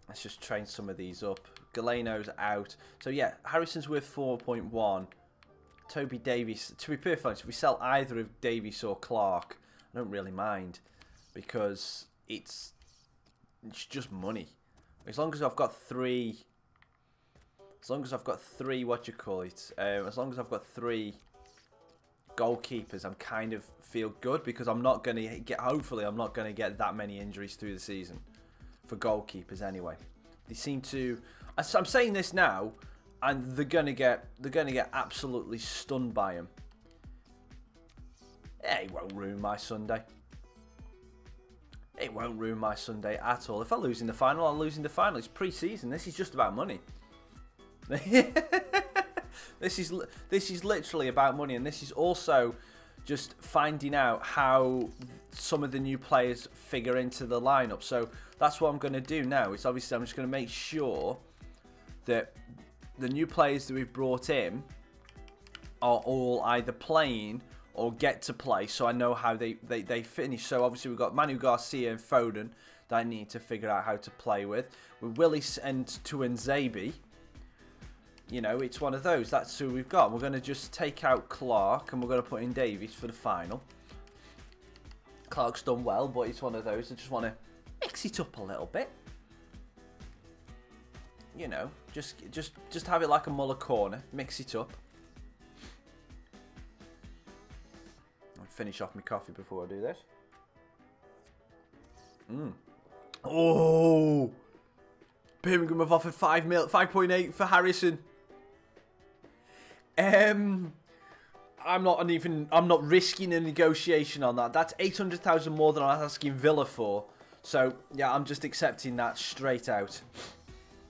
Let's just train some of these up. Galeno's out. So, yeah, Harrison's worth 4.1. Toby Davies. To be perfect honest, if we sell either of Davies or Clark, I don't really mind, because it's just money. As long as I've got three, what you call it, as long as I've got 3 goalkeepers, I'm kind of feel good, because I'm not going to get, hopefully I'm not going to get that many injuries through the season for goalkeepers anyway. They seem to, I'm saying this now, and they're gonna get absolutely stunned by him. It won't ruin my Sunday. It won't ruin my Sunday at all. If I lose in the final, I'll lose in the final. It's pre-season. This is just about money. This is literally about money, and this is also just finding out how some of the new players figure into the lineup. So that's what I'm going to do now. It's obviously I'm just going to make sure that the new players that we've brought in are all either playing or get to play, so I know how they finish. So obviously we've got Manu Garcia and Foden that I need to figure out how to play with. With Willis and Tuanzebe, you know, it's one of those. That's who we've got. We're going to just take out Clark and we're going to put in Davies for the final. Clark's done well, but it's one of those. I just want to mix it up a little bit. You know, just have it like a Muller corner. Mix it up. I'll finish off my coffee before I do this. Oh! Birmingham have offered 5.8 for Harrison. I'm not risking a negotiation on that. That's 800,000 more than I was asking Villa for. So yeah, I'm just accepting that straight out.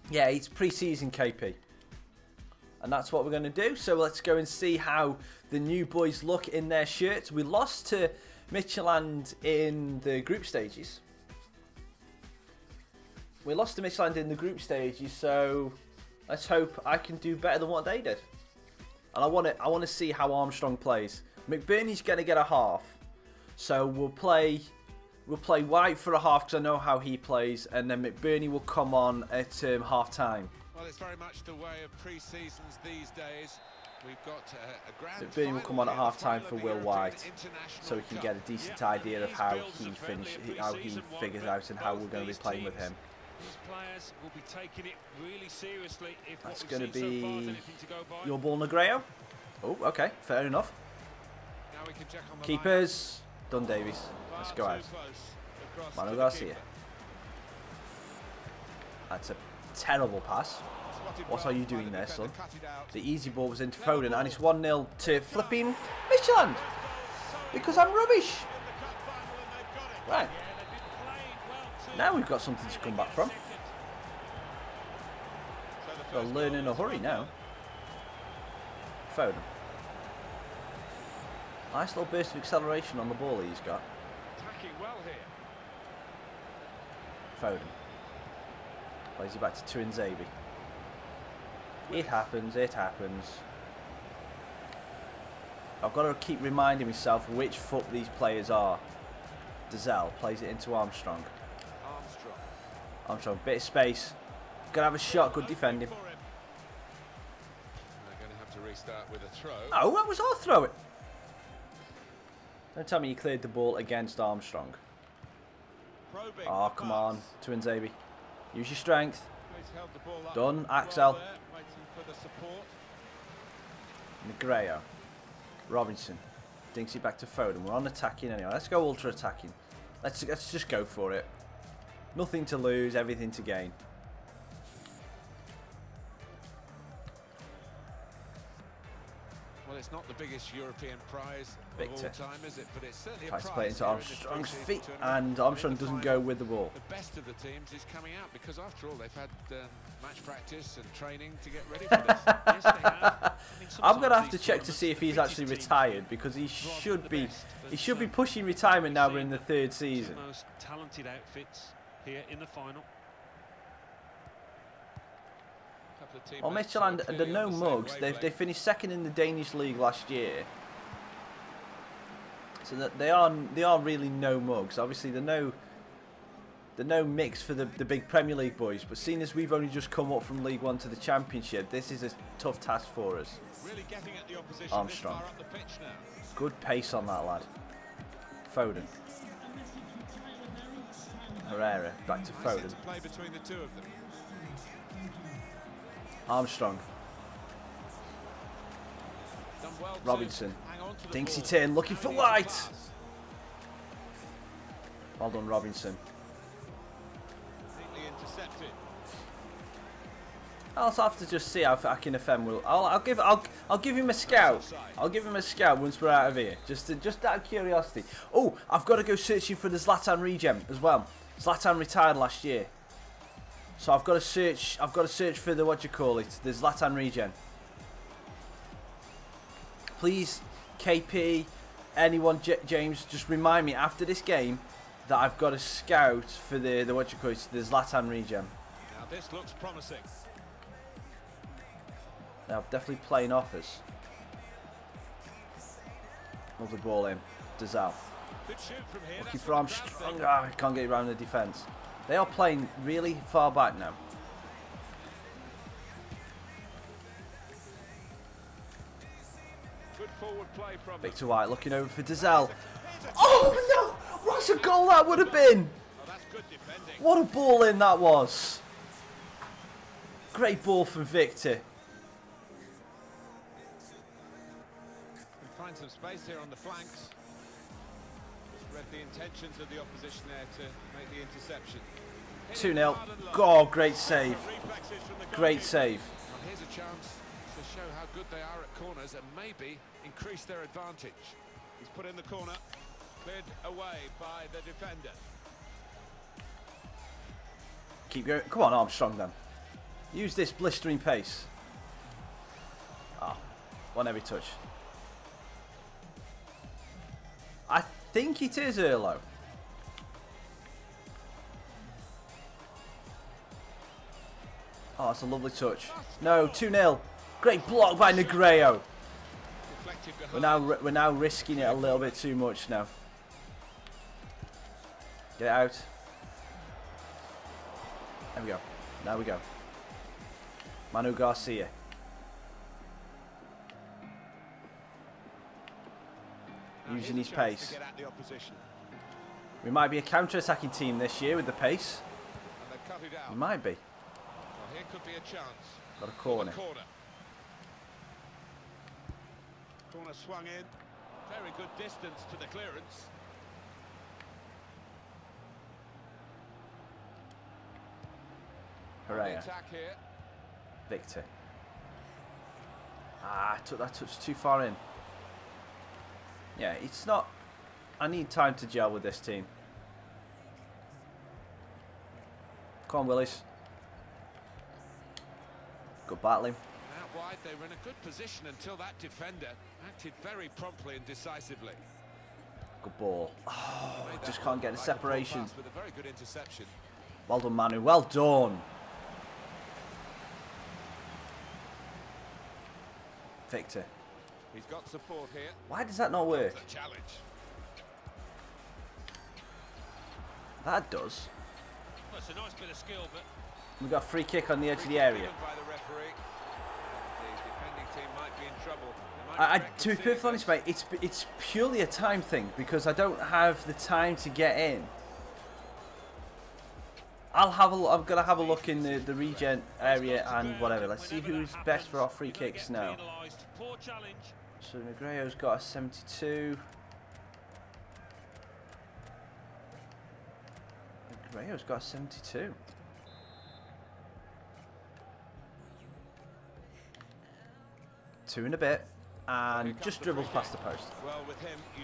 Yeah, it's pre-season KP. And that's what we're going to do. So let's go and see how the new boys look in their shirts. We lost to Midtjylland in the group stages. We lost to Midtjylland in the group stages, so let's hope I can do better than what they did. And I want to see how Armstrong plays. McBurney's going to get a half, so we'll play White for a half because I know how he plays, and then McBurney will come on at half time. Well, it's very much the way of pre-seasons these days. We've got a grand McBurney will come on at half time for Will White, so we can get a decent idea of how he figures out and how we're going to be playing with him. These players will be taking it really seriously if That's what going to we've seen so far be is anything to go by. your ball, Negreo. Oh, okay, fair enough. Now we can check on the Keepers, done Davies. Let's go out. Manu Garcia. That's a terrible pass. What are you doing there, son? The easy ball was into Foden, and it's 1-0 to flipping Midtjylland. Because I'm rubbish. Right. Now we've got something to come back from. Got to learn in a hurry now. Foden. Nice little burst of acceleration on the ball he's got. Attacking well here. Foden. Plays it back to Tuanzebe. It happens, it happens. I've got to keep reminding myself which foot these players are. Dazelle plays it into Armstrong. Armstrong, bit of space. Gonna have a shot, good defending. They're going to have to restart with a throw. Oh, that was our throw it. Don't tell me you cleared the ball against Armstrong. Oh, come on, Tuanzebe. Use your strength. Done, Axel. Negreo. Robinson. Dinks it back to Foden. We're on attacking anyway. Let's go ultra attacking. Let's just go for it. Nothing to lose, everything to gain. Well, it's not the biggest European prize Victor. of all time, is it? But it's certainly Tries a to play it prize into Armstrong's feet, and Armstrong doesn't go with the ball. The best of the teams is coming out because, after all, they've had match practice and training to get ready for this. Yes, they have. I mean, I'm gonna have sometimes to these check to see if he's actually tournaments, retired because he should be pushing retirement now. We're in the third season. the most talented outfits here in the final. Well, Midtjylland, the no mugs. They finished second in the Danish league last year, so that they are really no mugs. Obviously, they're no mix for the big Premier League boys. But seeing as we've only just come up from League One to the Championship, this is a tough task for us. Armstrong, good pace on that lad. Foden, Herrera, back to Foden. Armstrong. Robinson. Dinks it in, looking for White. Well done, Robinson. I'll have to just see how I can offend Will. I'll give him a scout. I'll give him a scout once we're out of here, just out of curiosity. Oh, I've got to go searching for the Zlatan regen as well. Zlatan retired last year, so I've got to search. I've got to search for the the Zlatan regen. Please, KP, anyone, James, just remind me after this game that I've got a scout for the the Zlatan regen. Now this looks promising. Now definitely playing offers. Lovely ball in. Dazal. Looking for Armstrong. I can't get around the defence. They are playing really far back now. Good forward play from Victor White looking over for Dazal. Oh no! What a goal that would have been! Oh, that's good defending. What a ball in that was! Great ball from Victor. Find some space here on the flanks. Just read the intentions of the opposition there to make the interception. 2-0. Oh, great save. Great save. Well, here's a chance to show how good they are at corners and maybe increase their advantage. He's put in the corner, cleared away by the defender. Keep going. Come on, Armstrong then. Use this blistering pace. Ah, one every touch. I think it is Erlo. Oh, that's a lovely touch. No, 2-0. Great block by Negredo. We're now risking it a little bit too much now. Get it out. There we go. Now we go. Manu Garcia. Using his pace. We might be a counter-attacking team this year with the pace. We might be. Well, here could be a chance. Got a corner. Corner swung in. Very good distance to the clearance. Hooray. Attack here. Victor. Ah, I took that touch too far in. Yeah, it's not... I need time to gel with this team. Come on, Willis. Good battling. Out wide, they were in a good position until that defender acted very promptly and decisively. Good ball. Oh, just can't get the separation. With a very good interception. Well done, Manu. Well done. Victor. He's got support here. Why does that not work? That's a challenge. That does. Well, it's a nice bit of skill, but We've got a free kick on the edge of the area. By the referee. The defending team might be in trouble. To be perfectly honest, mate, it's purely a time thing because I don't have the time to get in. I'm gonna have a look in the regen area and whatever. Let's see who's best for our free kicks now. So Negreo's got a 72. Negreo's got a 72. Two and a bit, and just dribbles past the post.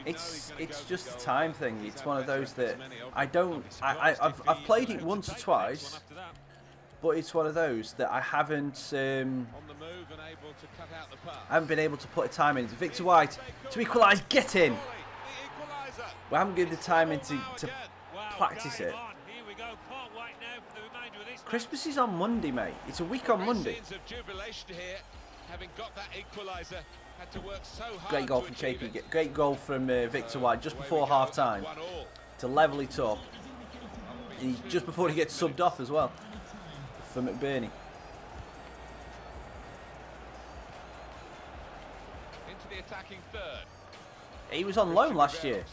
It's just a time thing. It's one of those that I've played it once or twice, but it's one of those that I haven't been able to put a time in. Victor White to equalise, get in. We haven't given the time in to practice it. Christmas is on Monday, mate. It's a week on Monday. Great goal from KP. Great goal from Victor White just before half time to level it up. Just before he gets subbed off as well for McBurney. Into the attacking third. He was on loan last year,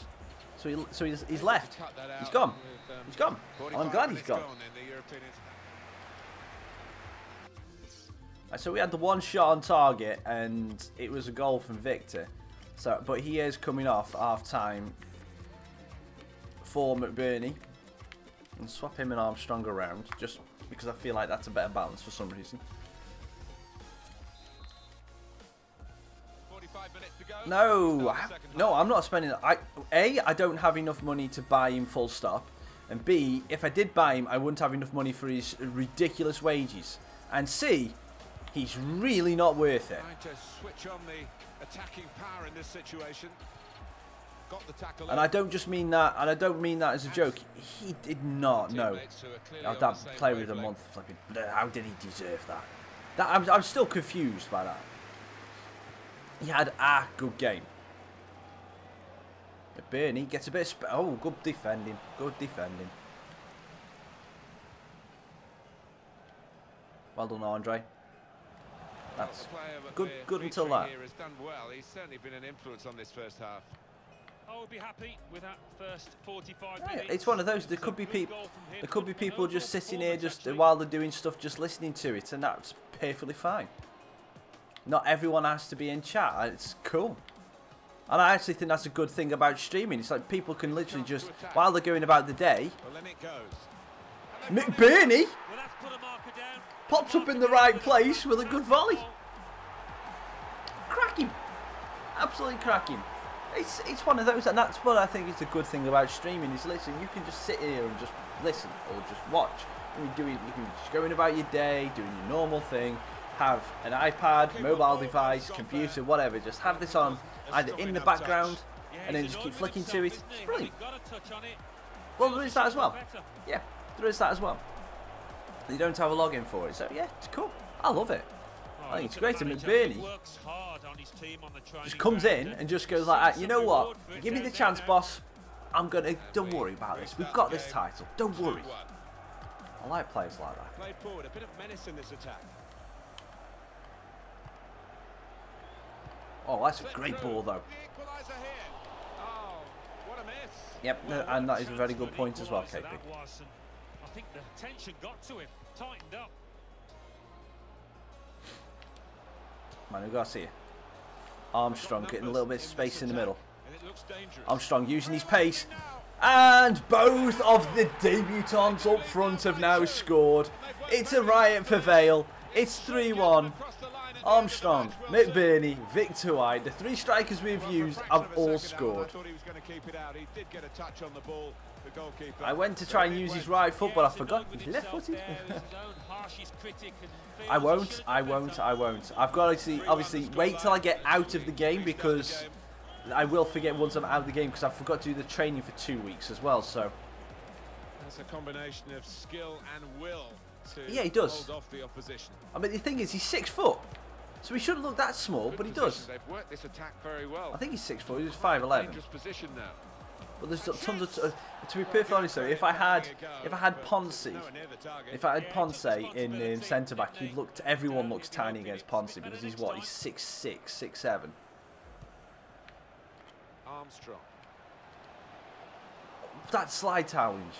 so he's left. He's gone. He's gone. I'm glad he's gone. So we had the one shot on target, and it was a goal from Victor. So, but he is coming off half time for McBurney, and swap him and Armstrong around just because I feel like that's a better balance for some reason. No, no, I'm not spending. I don't have enough money to buy him full stop. And B, if I did buy him, I wouldn't have enough money for his ridiculous wages. And C, he's really not worth it. Trying to switch on the attacking power in this situation. Got the tackle. And I don't just mean that, and I don't mean that as a joke. He did not know. That player with a month flipping. How did he deserve that? I'm still confused by that. He had a good game. Bernie gets a bit of oh, good defending. Good defending. Well done, Andre. That's good until that. Has done well. He's certainly been an influence on this first half. I would be happy with that first 45 Yeah, minutes. it's one of those. There could be people. There could be people just sitting here, just while they're doing stuff, just listening to it, and that's perfectly fine. Not everyone has to be in chat. It's cool. And I actually think that's a good thing about streaming. It's like people can literally just, while they're going about the day, McBurney pops up in the right place with a good volley. Cracking. Absolutely cracking. It's one of those, and that's what I think is the good thing about streaming, is literally you can just sit here and just listen or just watch. You can just going about your day, doing your normal thing, have an iPad, mobile device, computer, whatever, just have this on either in the background and then just keep flicking to it. It's brilliant. Well, there is that as well. Yeah, there is that as well. You don't have a login for it, so yeah, it's cool. I love it. I think it's great. And McBurney just comes in and just goes like, you know what? Give me the chance, boss. I'm gonna. Don't worry about this. We've got this title. Don't worry. I like players like that. Played forward, a bit of menace in this attack. Oh, that's a great ball, though. Oh, what a miss. Yep, and that is a very good point as well, KP. I think the tension got to him, tightened up. Manu Garcia. Armstrong getting a little bit of space in the middle. Armstrong using his pace. And both of the debutants up front have now scored. It's a riot for Vale. It's 3-1. Armstrong, McBurney, Victor White, the three strikers we've used have all scored. I went to try and use his right foot, but I forgot he's left-footed. I won't. I've got to obviously wait till I get out of the game, because I will forget once I'm out of the game, because I forgot to do the training for 2 weeks as well. So that's a combination of skill and will to yeah, he does. hold off the opposition. I mean, the thing is, he's 6 foot. So he shouldn't look that small, but he does. They've worked this attack very well. I think he's 6 foot. He's 5'11". Dangerous position now. But there's tons of. To be perfectly honest, though, if I had Ponce, in centre back, everyone looks tiny against Ponce, because he's what? He's 6'6", 6'7". Armstrong. That slide challenge.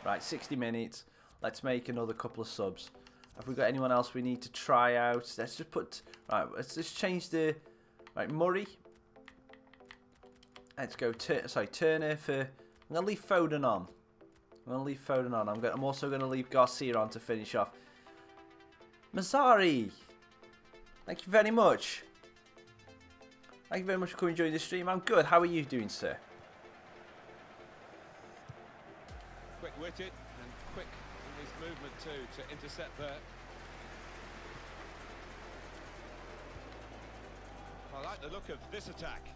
Right, 60 minutes. Let's make another couple of subs. Have we got anyone else we need to try out? Let's just put... Right, let's just change the... Right, Murray. Let's go... Turner for... I'm going to leave Foden on. I'm also going to leave Garcia on to finish off. Mazzari. Thank you very much. Thank you very much for coming and joining the stream. I'm good. How are you doing, sir? Quick-witted and quick in his movement too to intercept there. I like the look of this attack.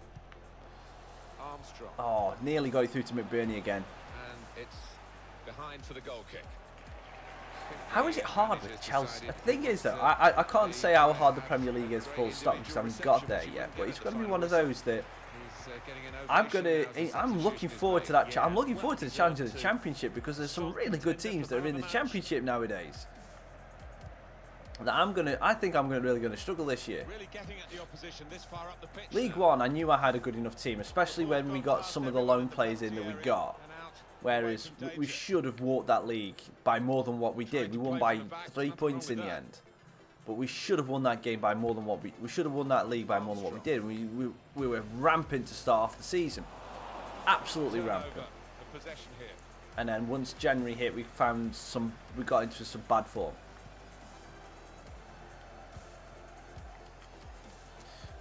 Armstrong. Oh, nearly got it through to McBurney again. And it's behind for the goal kick. How is it hard with Chelsea? The thing is, though, I can't say how hard the Premier League is full stop, because I haven't got there yet. But it's going to be one of those that I'm looking forward to that. I'm looking forward to the challenge of the Championship, because there's some really good teams that are in the Championship nowadays. That I think I'm really going to struggle this year. League One, I knew I had a good enough team, especially when we got some of the loan players in that we got. Whereas we should have walked that league by more than what we did. We won by 3 points in the end, but we should have won that game by more than what we should have won that league by more than what we did. We were rampant to start off the season, absolutely rampant. And then once January hit, we got into some bad form.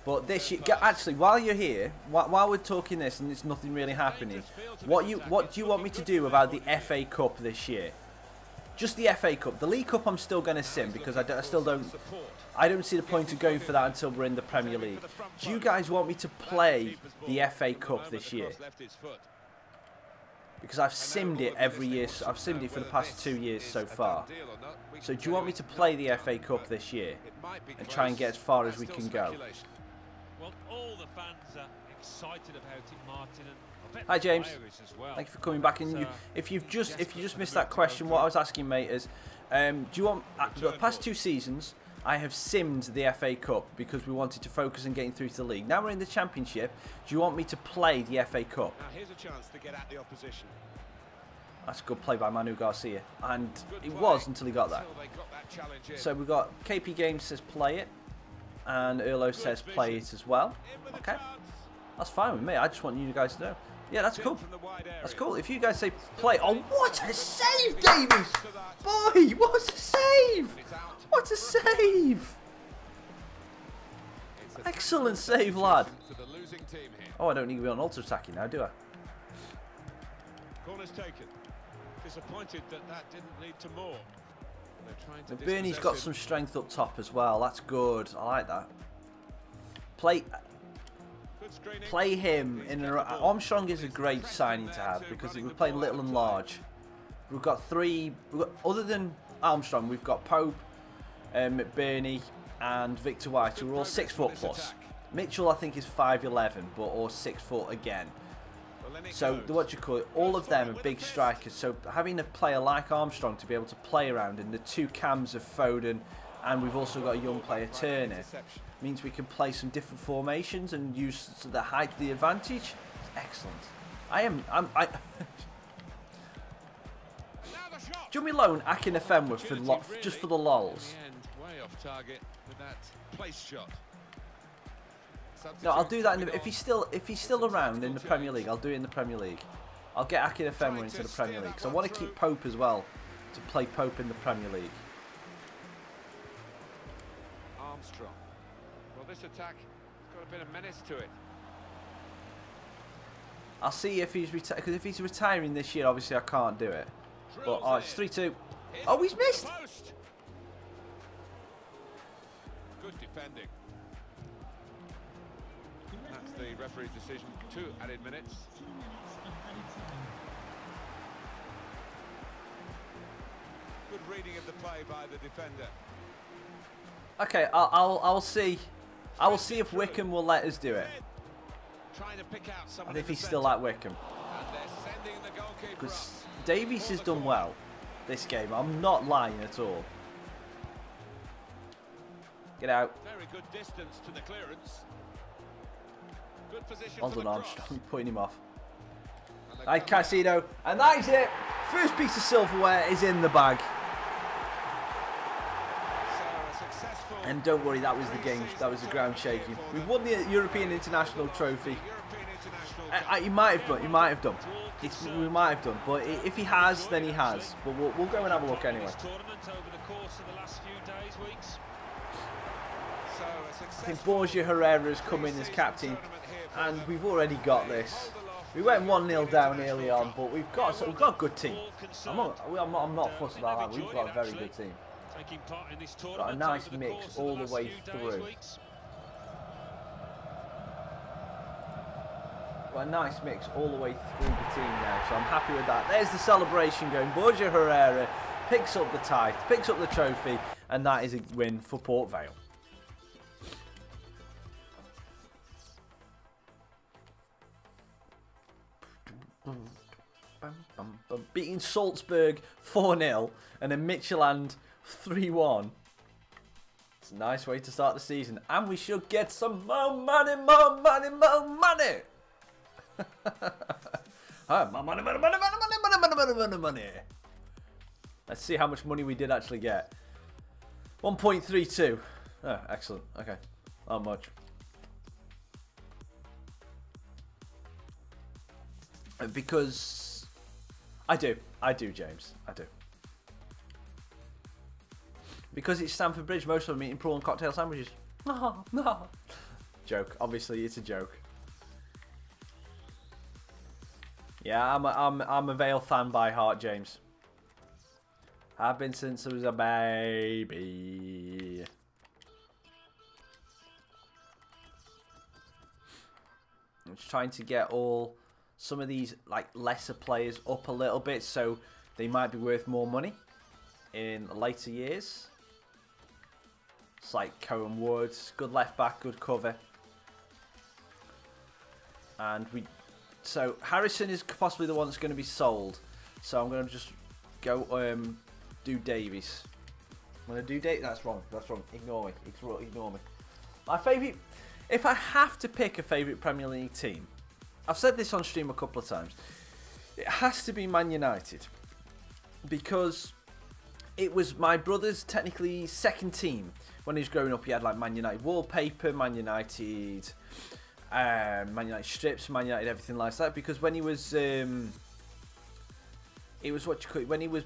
But this year, actually, while you're here, while we're talking this and there's nothing really happening, what do you want me to do about the FA Cup this year? Just the FA Cup. The League Cup I'm still going to sim because I don't see the point of going for that until we're in the Premier League. Do you guys want me to play the FA Cup this year? Because I've simmed it every year. I've simmed it for the past 2 years so far. So do you want me to play the FA Cup this year and try and get as far as we can go? Well, all the fans are excited about it, Martin. And hi James, thank you for coming back. And if you just missed that question, what I was asking, mate, is do you want the past 2 seasons I have simmed the FA Cup because we wanted to focus on getting through to the league. Now we're in the Championship. Do you want me to play the FA Cup? Now here's a chance to get at the opposition. That's a good play by Manu Garcia, and it was until he got that. So we've got KP Games says play it, and Erlo says play it as well. Okay, that's fine with me. I just want you guys to know. Yeah, that's cool. That's cool. If you guys say play, oh, what a save, Davies! Boy, what a save! What a save! Excellent save, lad. Oh, I don't need to be on ultra attacking now, do I? Corner's taken. Disappointed that didn't lead to more. Bernie's got some strength up top as well. That's good. I like that. Play him in Armstrong is a great signing to have because we're playing little and large. We've got 3. Other than Armstrong, we've got Pope, McBurney, and Victor White, who are all 6 foot plus. Mitchell, I think, is 5'11", but or 6 foot again. So what you call it, all of them are big strikers. So having a player like Armstrong to be able to play around, and the 2 cams of Foden, and we've also got a young player Turner, means we can play some different formations and use the height to the advantage. It's excellent. Do you want me loan Akin Efemwa for just for the lols? Way off target with that place shot. No, I'll do that if he's still around in the Premier League. I'll do it in the Premier League. I'll get Akin Efemwa into the Premier League because I want to keep Pope as well, to play Pope in the Premier League. Armstrong. Well, this attack has got a bit of menace to it. I'll see if he's because if he's retiring this year, obviously I can't do it. But oh, it's 3-2. Oh, he's missed. Good defending. That's the referee's decision. 2 added minutes. Good reading of the play by the defender. Okay, I'll see. I will see if Wickham will let us do it. Trying to pick out someone and if he's still at Wickham. Because Davies has done well this game. I'm not lying at all. Get out. Very good distance to the clearance. Good position. Well done, Armstrong, putting him off. Right, Casino, and that is it. First piece of silverware is in the bag. And don't worry, that was the game. That was the ground shaking. We've won the European International Trophy. He might have done. He might have done. We might have done. But if he has, then he has. But we'll go and have a look anyway. I think Borja Herrera has come in as captain, and we've already got this. We went 1-0 down early on, but we've got a good team. I'm not fussed about that. We've got a very good team. Got a nice mix all the way through. Got a nice mix all the way through the team now, so I'm happy with that. There's the celebration going. Borja Herrera picks up the tie, picks up the trophy, and that is a win for Port Vale. Beating Salzburg 4-0 and then Midtjylland 3-1. It's a nice way to start the season, and we should get some more money, more money, more money. Money. Let's see how much money we did actually get. 1.32. Oh, excellent. Okay, not much. Because I do, James. I do. Because it's Stamford Bridge, most of them eating prawn cocktail sandwiches. No. Joke. Obviously, it's a joke. Yeah, I'm a Vale fan by heart, James. I've been since I was a baby. I'm just trying to get some of these like lesser players up a little bit, so they might be worth more money in later years. It's like Cohen Woods, good left back, good cover, and so Harrison is possibly the one that's going to be sold. So I'm going to just go do Davies. I'm going to do Davies. That's wrong. That's wrong. Ignore me. Ignore me. My favourite, if I have to pick a favourite Premier League team, I've said this on stream a couple of times. It has to be Man United, because it was my brother's technically second team. When he was growing up, he had like Man United wallpaper, Man United strips, Man United everything like that. Because when he was, when he was playing, when he was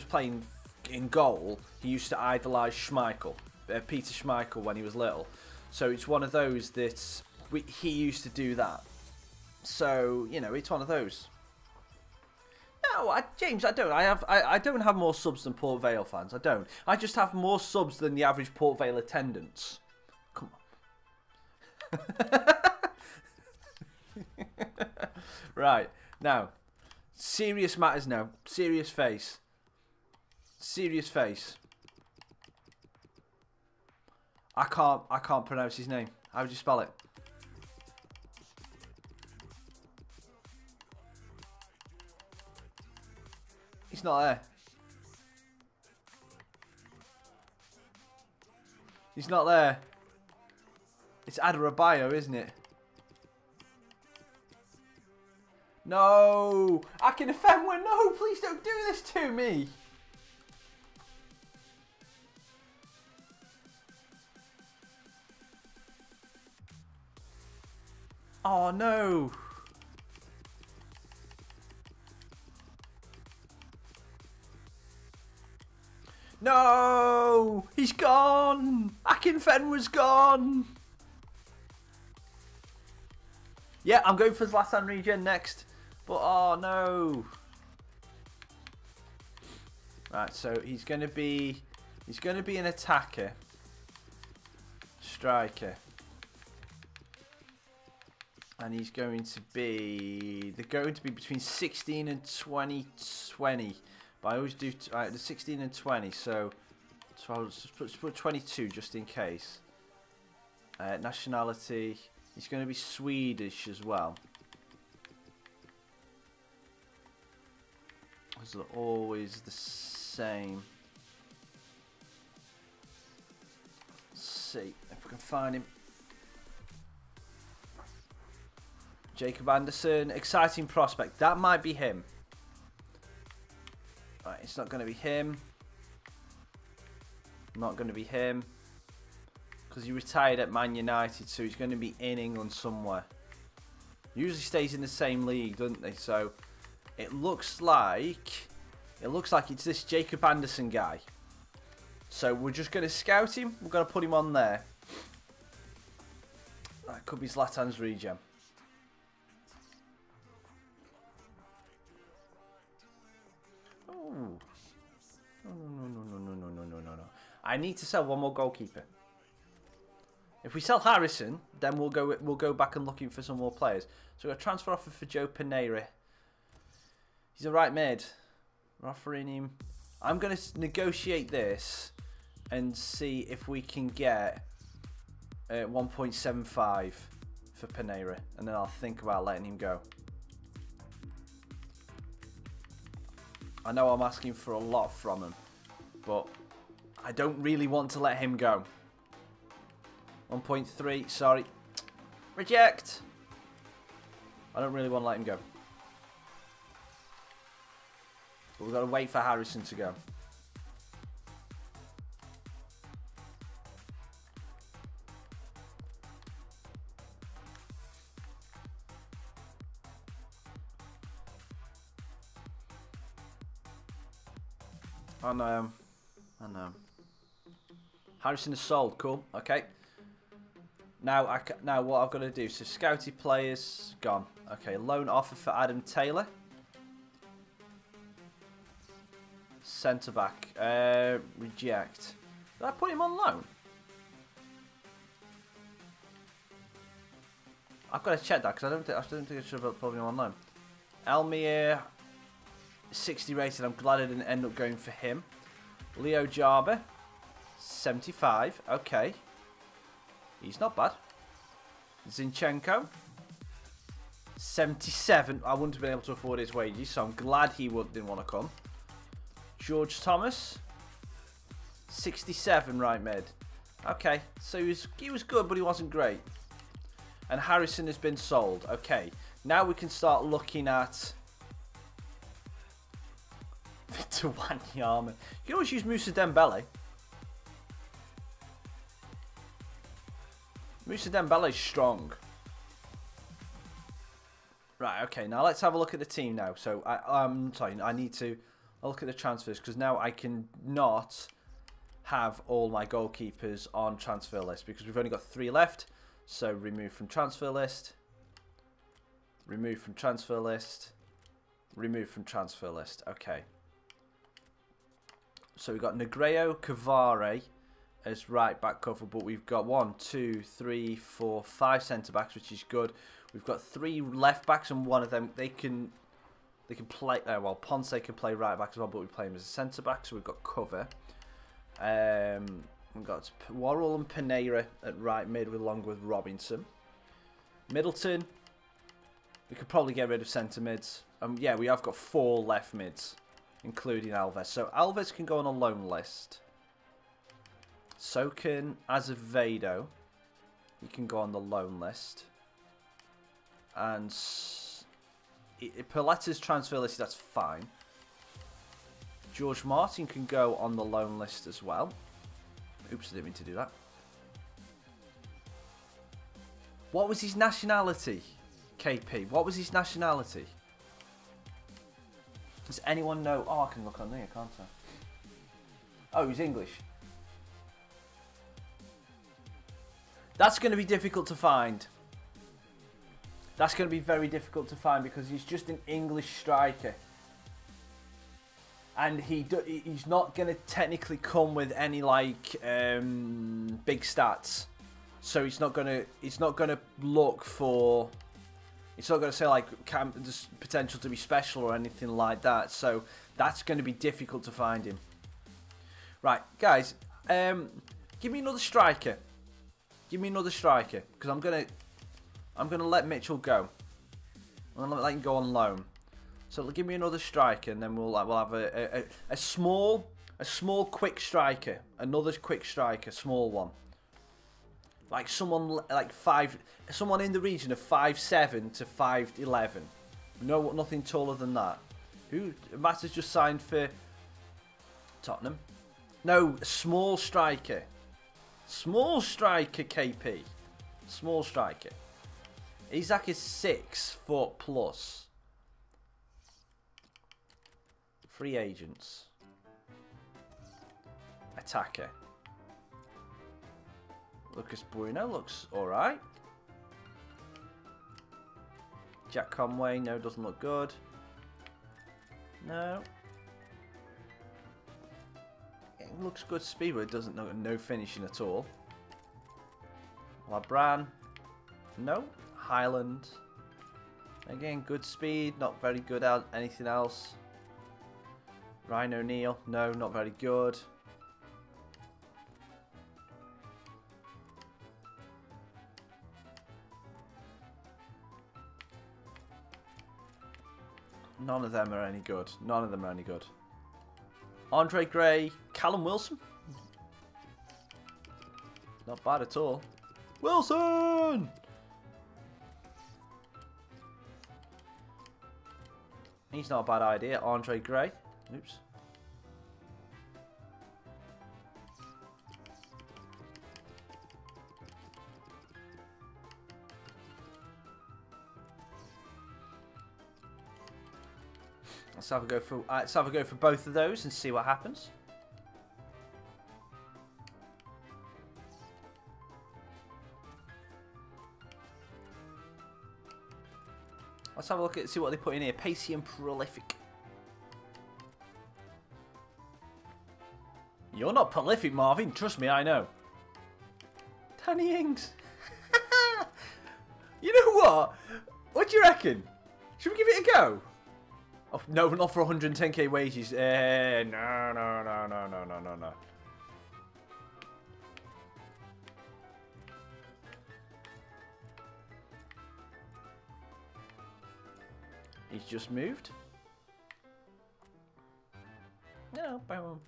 playing in goal, he used to idolise Schmeichel, Peter Schmeichel, when he was little. So it's one of those that he used to do that. So you know, it's one of those. No, James, I don't. I don't have more subs than Port Vale fans. I don't. I just have more subs than the average Port Vale attendance. Come on. Right, now, serious matters now. Serious face. Serious face. I can't pronounce his name. How would you spell it? He's not there. He's not there. It's Adarabioyo, isn't it? No! Akinfenwa, no! Please don't do this to me! Oh no! No! He's gone! Akinfenwa's gone! Yeah, I'm going for Zlatan regen next. But oh no. Right, so he's gonna be an attacker. Striker. And he's going to be between 16 and 2020. But I always do the 16 and 20, so let's put 22 just in case. Nationality, he's going to be Swedish as well. Those are always the same. Let's see if we can find him. Jacob Anderson, exciting prospect. That might be him. Right, it's not going to be him. Not going to be him. Because he retired at Man United, so he's going to be in England somewhere. Usually stays in the same league, doesn't they? So it looks like it's this Jacob Anderson guy. So we're just going to scout him. We're going to put him on there. That could be Zlatan's regen. Oh. No. I need to sell one more goalkeeper. If we sell Harrison, then we'll go back and looking for some more players. So we've got a transfer offer for Joe Pereira. He's a right mid. We're offering him. I'm going to negotiate and see if we can get 1.75 for Pereira, and then I'll think about letting him go. I know I'm asking for a lot from him, but I don't really want to let him go. 1.3, sorry. Reject! I don't really want to let him go. But we've got to wait for Harrison to go. I know. Harrison is sold. Cool. Okay. Now what I've got to do. So scouted players gone. Okay. Loan offer for Adam Taylor. Centre back. Reject. Did I put him on loan? I've got to check that because I don't think I should have put him on loan. Elmir, 60 rated. I'm glad I didn't end up going for him. Leo Jarber, 75. Okay, he's not bad. Zinchenko, 77. I wouldn't have been able to afford his wages, so I'm glad he didn't want to come. George Thomas, 67 right mid. Okay, so he was good, but he wasn't great. And Harrison has been sold. Okay, now we can start looking at Victor Wanyama. You can always use Moussa Dembele. Moussa Dembele's strong. Right, okay, now let's have a look at the team now. So, sorry, I need to look at the transfers because now I can not have all my goalkeepers on transfer list because we've only got 3 left. So remove from transfer list, remove from transfer list, remove from transfer list. Okay. So we've got Negredo, Cavare as right back cover, but we've got 1, 2, 3, 4, 5 centre backs, which is good. We've got 3 left backs, and one of them they can play. Well, Ponce can play right back as well, but we play him as a centre back, so we've got cover. We've got Worrell and Pereira at right mid along with Robinson. Middleton. We could probably get rid of centre mids. Yeah, we have got 4 left mids, including Alves. So Alves can go on a loan list. So can Azevedo. He can go on the loan list. And Paletta's transfer list, that's fine. George Martin can go on the loan list as well. Oops, I didn't mean to do that. What was his nationality? KP. What was his nationality? Does anyone know? Oh, I can look on there, can't I? Oh, he's English. That's going to be difficult to find. That's going to be very difficult to find because he's just an English striker. And he's not going to technically come with any like big stats, so it's not going to look for. It's not going to say like there's potential to be special or anything like that. So that's going to be difficult to find him. Right, guys, give me another striker. Give me another striker because I'm gonna let Mitchell go. I'm gonna let him go on loan. So give me another striker, and then we'll have a small quick striker, another quick striker, small one, like someone like someone in the region of 5'7" to 5'11". No, nothing taller than that. Who Matt has just signed for Tottenham? No, a small striker, KP, small striker. Isaac is 6 foot plus. Free agents. Attacker. Lucas Bueno looks alright. Jack Conway, no, doesn't look good. No. It looks good speed, but it doesn't look no finishing at all. Labran. No. Highland. Again, good speed, not very good at anything else. Ryan O'Neill, no, not very good. None of them are any good. None of them are any good. Andre Gray, Callum Wilson. Not bad at all. Wilson! He's not a bad idea. Andre Gray. Oops. Let's have a go for both of those and see what happens. Let's have a look at see what they put in here. Pacey and prolific. You're not prolific, Marvin. Trust me, I know. Danny Ings. You know what? What do you reckon? Should we give it a go? Oh, no, not for 110k wages. No. He's just moved. No, boom.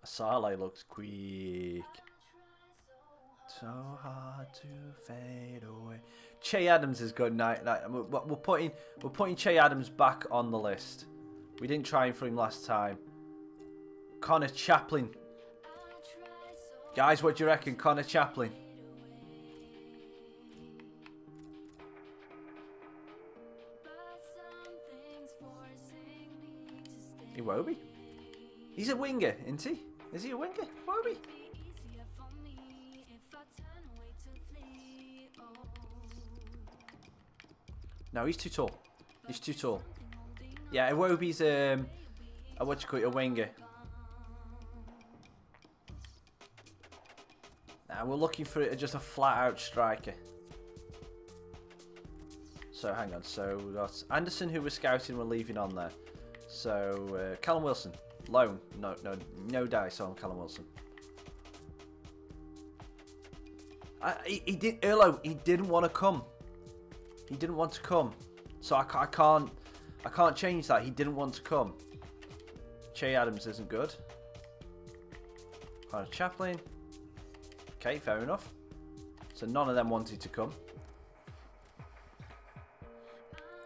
Saleh looks quick. So hard to fade away. Che Adams is good. We're putting Che Adams back on the list. We didn't try him for him last time. Connor Chaplin. Guys, what do you reckon? Connor Chaplin. Iwobi? He's a winger, isn't he? Is he a winger? Iwobi? No, he's too tall. He's too tall. Yeah, Iwobi's what you call it, a winger. Now we're looking for just a flat-out striker. So hang on. So we got Anderson, who we're scouting, we're leaving on there. So Callum Wilson, loan. No dice on Callum Wilson. He didn't want to come. He didn't want to come, so I can't change that. He didn't want to come. Che Adams isn't good. Connor Chaplin. Okay, fair enough. So none of them wanted to come.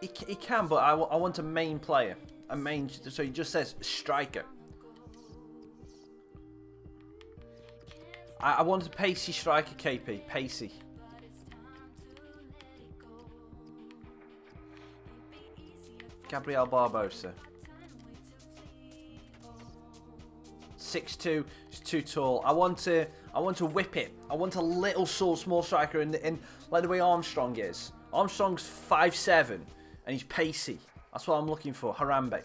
He can, but I want a main player. A main, so he just says striker. I want a pacey striker, KP. Pacey. Gabriel Barbosa. 6'2", he's too tall. I want to whip it. I want a little small striker in like the way Armstrong is. Armstrong's 5'7", and he's pacey. That's what I'm looking for. Harambe.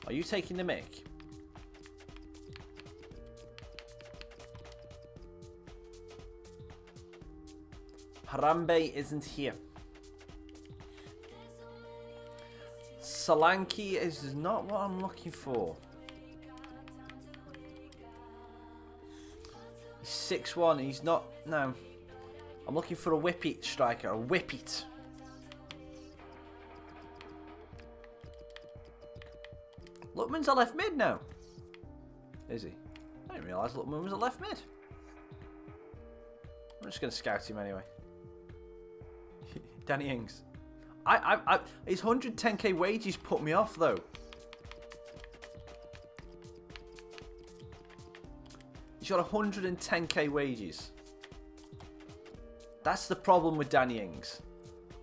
Are you taking the mic? Harambe isn't here. Solanke is not what I'm looking for. He's 6'1". He's not. No. I'm looking for a whippet striker. A whippet. Lookman's a left mid now. Is he? I didn't realise Lookman was a left mid. I'm just going to scout him anyway. Danny Ings. His 110k wages put me off though. He's got 110k wages. That's the problem with Danny Ings.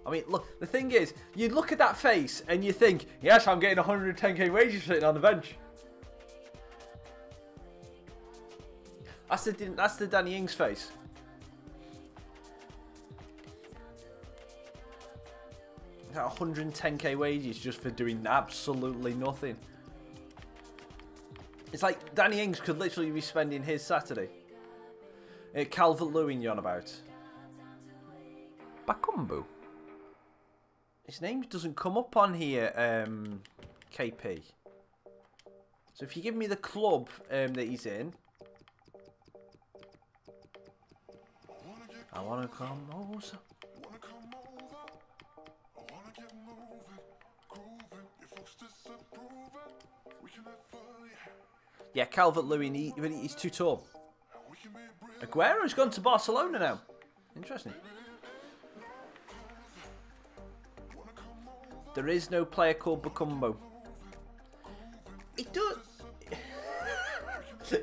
I mean, look, the thing is, you look at that face and you think, yes, I'm getting 110k wages sitting on the bench. That's the Danny Ings face. Got 110k wages just for doing absolutely nothing. It's like Danny Ings could literally be spending his Saturday. Calvert-Lewin, you're on about. Bakumbu. His name doesn't come up on here, KP. So if you give me the club that he's in. I want to come over. Yeah, Calvert-Lewin, he's too tall. Aguero's gone to Barcelona now. Interesting. There is no player called Bakumbo. He does.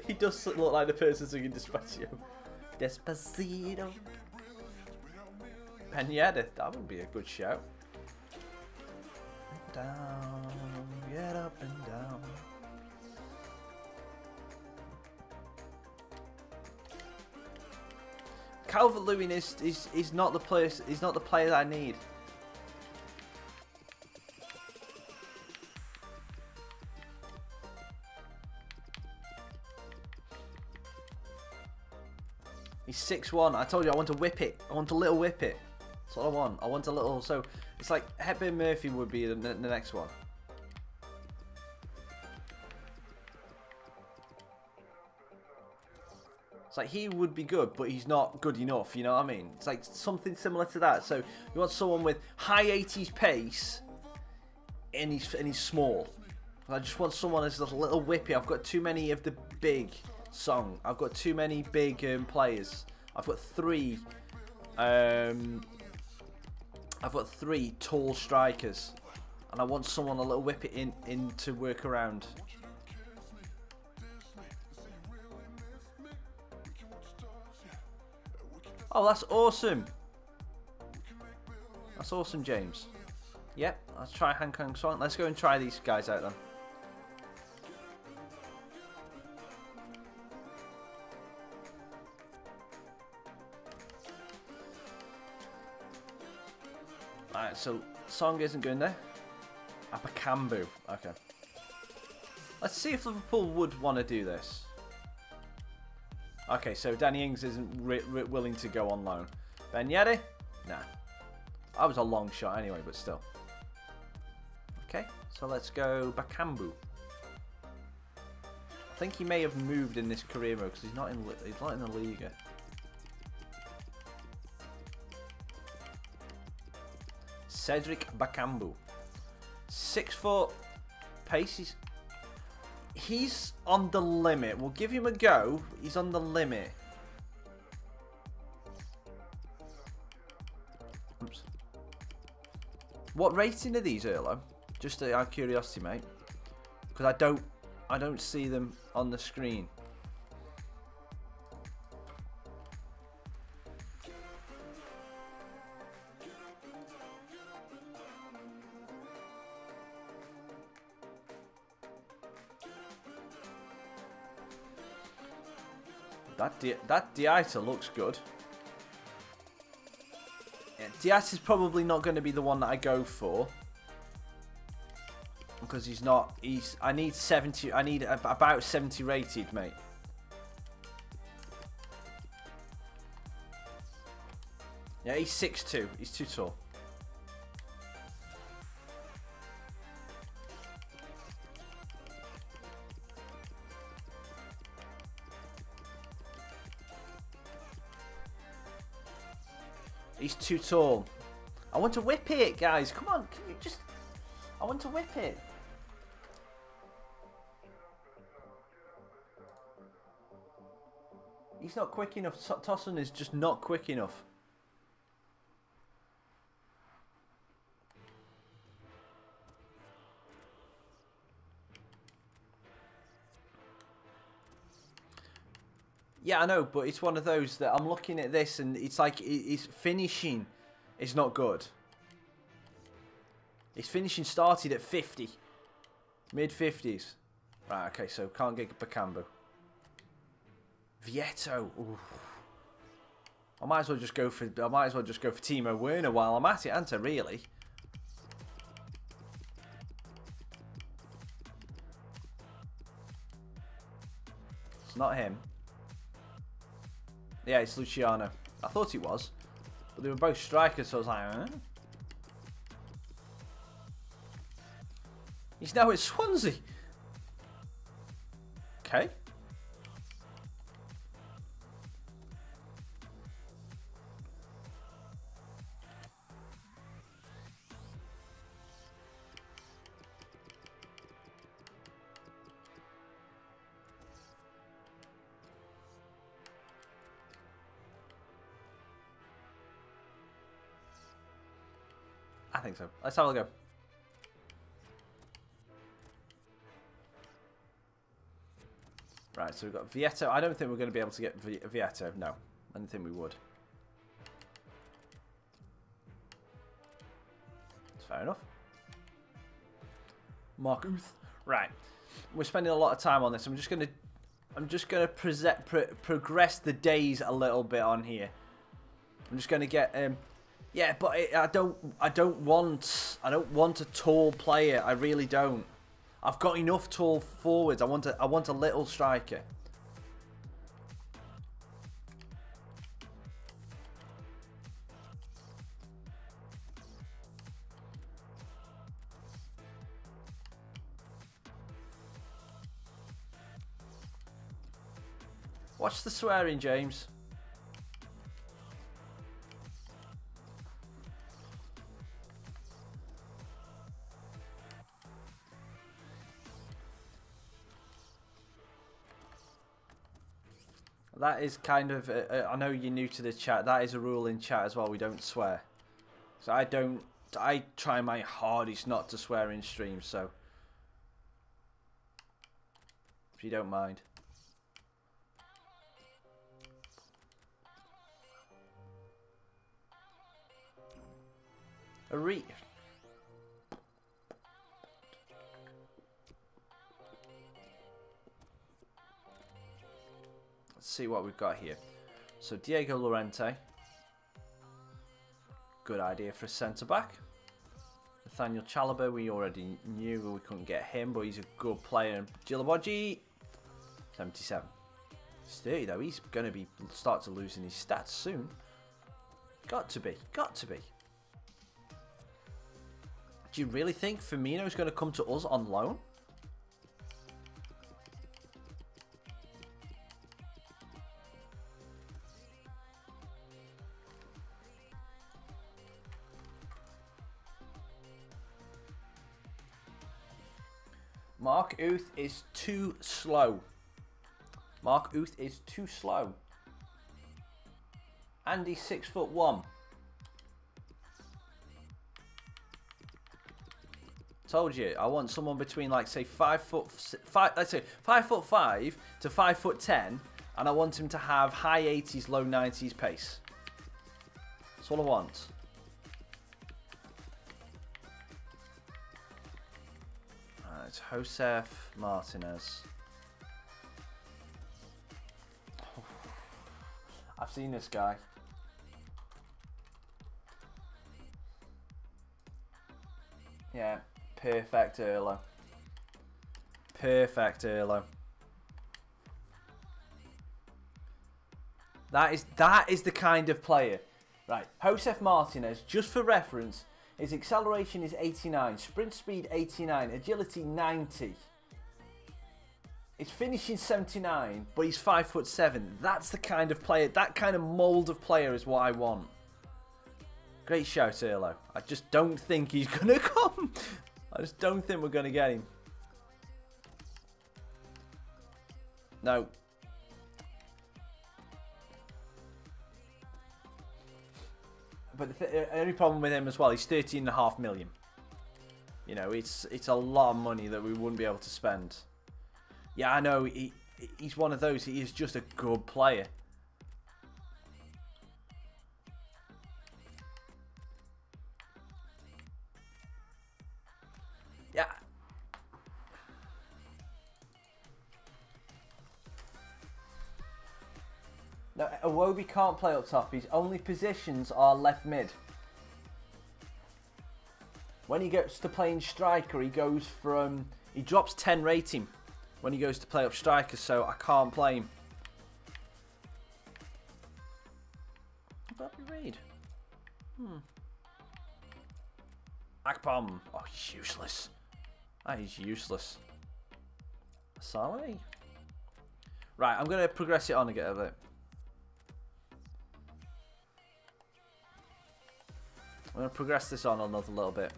He does look like the person singing Despacito. Despacito. Pineda, that would be a good shout. Down, get up and down. Calvert-Lewin is not the player. Is not the player that I need. He's 6'1". I told you I want to whip it. I want a little whip it. That's what I want. I want a little. So it's like Hepburn Murphy would be the next one. It's like he would be good, but he's not good enough, you know what I mean? It's like something similar to that. So you want someone with high 80s pace, and he's small. I just want someone that's just a little whippy. I've got too many of the big song. I've got too many big players. I've got three tall strikers, and I want someone a little whip it in to work around. Oh, that's awesome. That's awesome, James. Yep, let's try Han Kang Song. Let's go and try these guys out then. Alright, so Song isn't going there. Apakambu. Okay. Let's see if Liverpool would want to do this. Okay, so Danny Ings isn't willing to go on loan. Ben Yedder? Nah. That was a long shot anyway, but still. Okay, so let's go Bakambu. I think he may have moved in this career mode because he's not in the Liga. Cedric Bakambu. 6 foot pace. He's on the limit. We'll give him a go. He's on the limit. Oops. What rating are these, Erlo? Just out of curiosity, mate. Because I don't see them on the screen. That Diaita looks good. Yeah, Diaita's probably not going to be the one that I go for. Because he's not. I need 70. I need about 70 rated, mate. Yeah, he's 6'2". He's too tall. He's too tall. I want to whip it, guys. Come on, can you just... I want to whip it. He's not quick enough. Tosson is just not quick enough. Yeah, I know, but it's one of those that I'm looking at this and it's like his finishing is not good. His finishing started at 50. Mid-50s. Right, okay, so can't get Bakambu. Vieto. Ooh. I might as well just go for Timo Werner while I'm at it, ain't I, really? It's not him. Yeah, it's Luciano. I thought it was. But they were both strikers, so I was like, huh? He's now at Swansea. Okay. I think so. Let's have a go. Right, so we've got Vieto. I don't think we're going to be able to get Vieto. No, I don't think we would. That's fair enough. Mark Uth. Right, we're spending a lot of time on this. I'm just going to progress the days a little bit on here. I'm just going to get yeah, but I don't want a tall player. I really don't. I've got enough tall forwards. I want a little striker. Watch the swearing, James. That is kind of, I know you're new to this chat, that is a rule in chat as well, we don't swear. So I try my hardest not to swear in streams, so. If you don't mind. Let's see what we've got here. So Diego Llorente. Good idea for a centre-back. Nathaniel Chalobah, we already knew we couldn't get him, but he's a good player. And Djilabodji, 77. He's 30 though, he's going to be start to losing his stats soon. Got to be, got to be. Do you really think Firmino's going to come to us on loan? Mark Uth is too slow. Mark Uth is too slow. And he's 6'1". Told you, I want someone between like say 5'5", let's say 5'5" to 5'10", and I want him to have high 80s, low 90s pace. That's all I want. It's Josef Martinez. I've seen this guy. Yeah, perfect Erlo. Perfect Erlo. That is the kind of player. Right, Josef Martinez, just for reference, his acceleration is 89, sprint speed 89, agility 90. His finishing 79, but he's 5'7". That's the kind of player, that kind of mould of player is what I want. Great shout, Erlo. I just don't think he's going to come. I just don't think we're going to get him. No. But the only problem with him as well, he's 13.5 million. You know, it's a lot of money that we wouldn't be able to spend. Yeah, I know, he's one of those, he is just a good player. Yeah. No, Iwobi can't play up top. His only positions are left mid. When he gets to playing striker, he goes from... He drops 10 rating when he goes to play up striker, so I can't play him. Bobby Reid. Akpom. Oh, he's useless. That is useless. Saleh. Right, I'm going to progress it on a bit. I'm going to progress this on another little bit.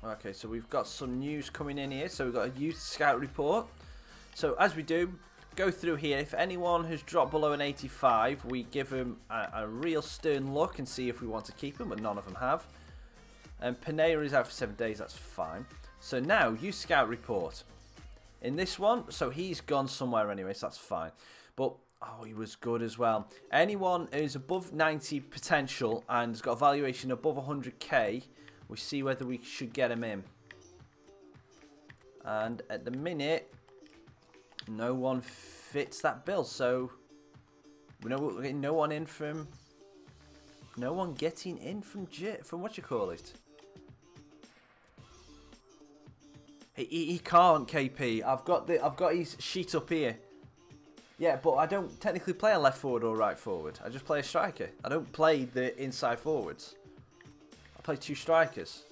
Okay, so we've got some news coming in here. So we've got a youth scout report. So as we do, go through here. If anyone has dropped below an 85, we give them a real stern look and see if we want to keep them, but none of them have. And Pineda is out for 7 days, that's fine. So now, youth scout report. in this one. So he's gone somewhere anyway, so that's fine. But, oh, he was good as well. Anyone who's above 90 potential and has got a valuation above 100k, we see whether we should get him in. And at the minute, no one fits that bill. So, we know we're getting no one in from... No one getting in from what you call it. He can't, KP. I've got his sheet up here. Yeah, but I don't technically play a left forward or right forward. I just play a striker. I don't play the inside forwards. I play 2 strikers.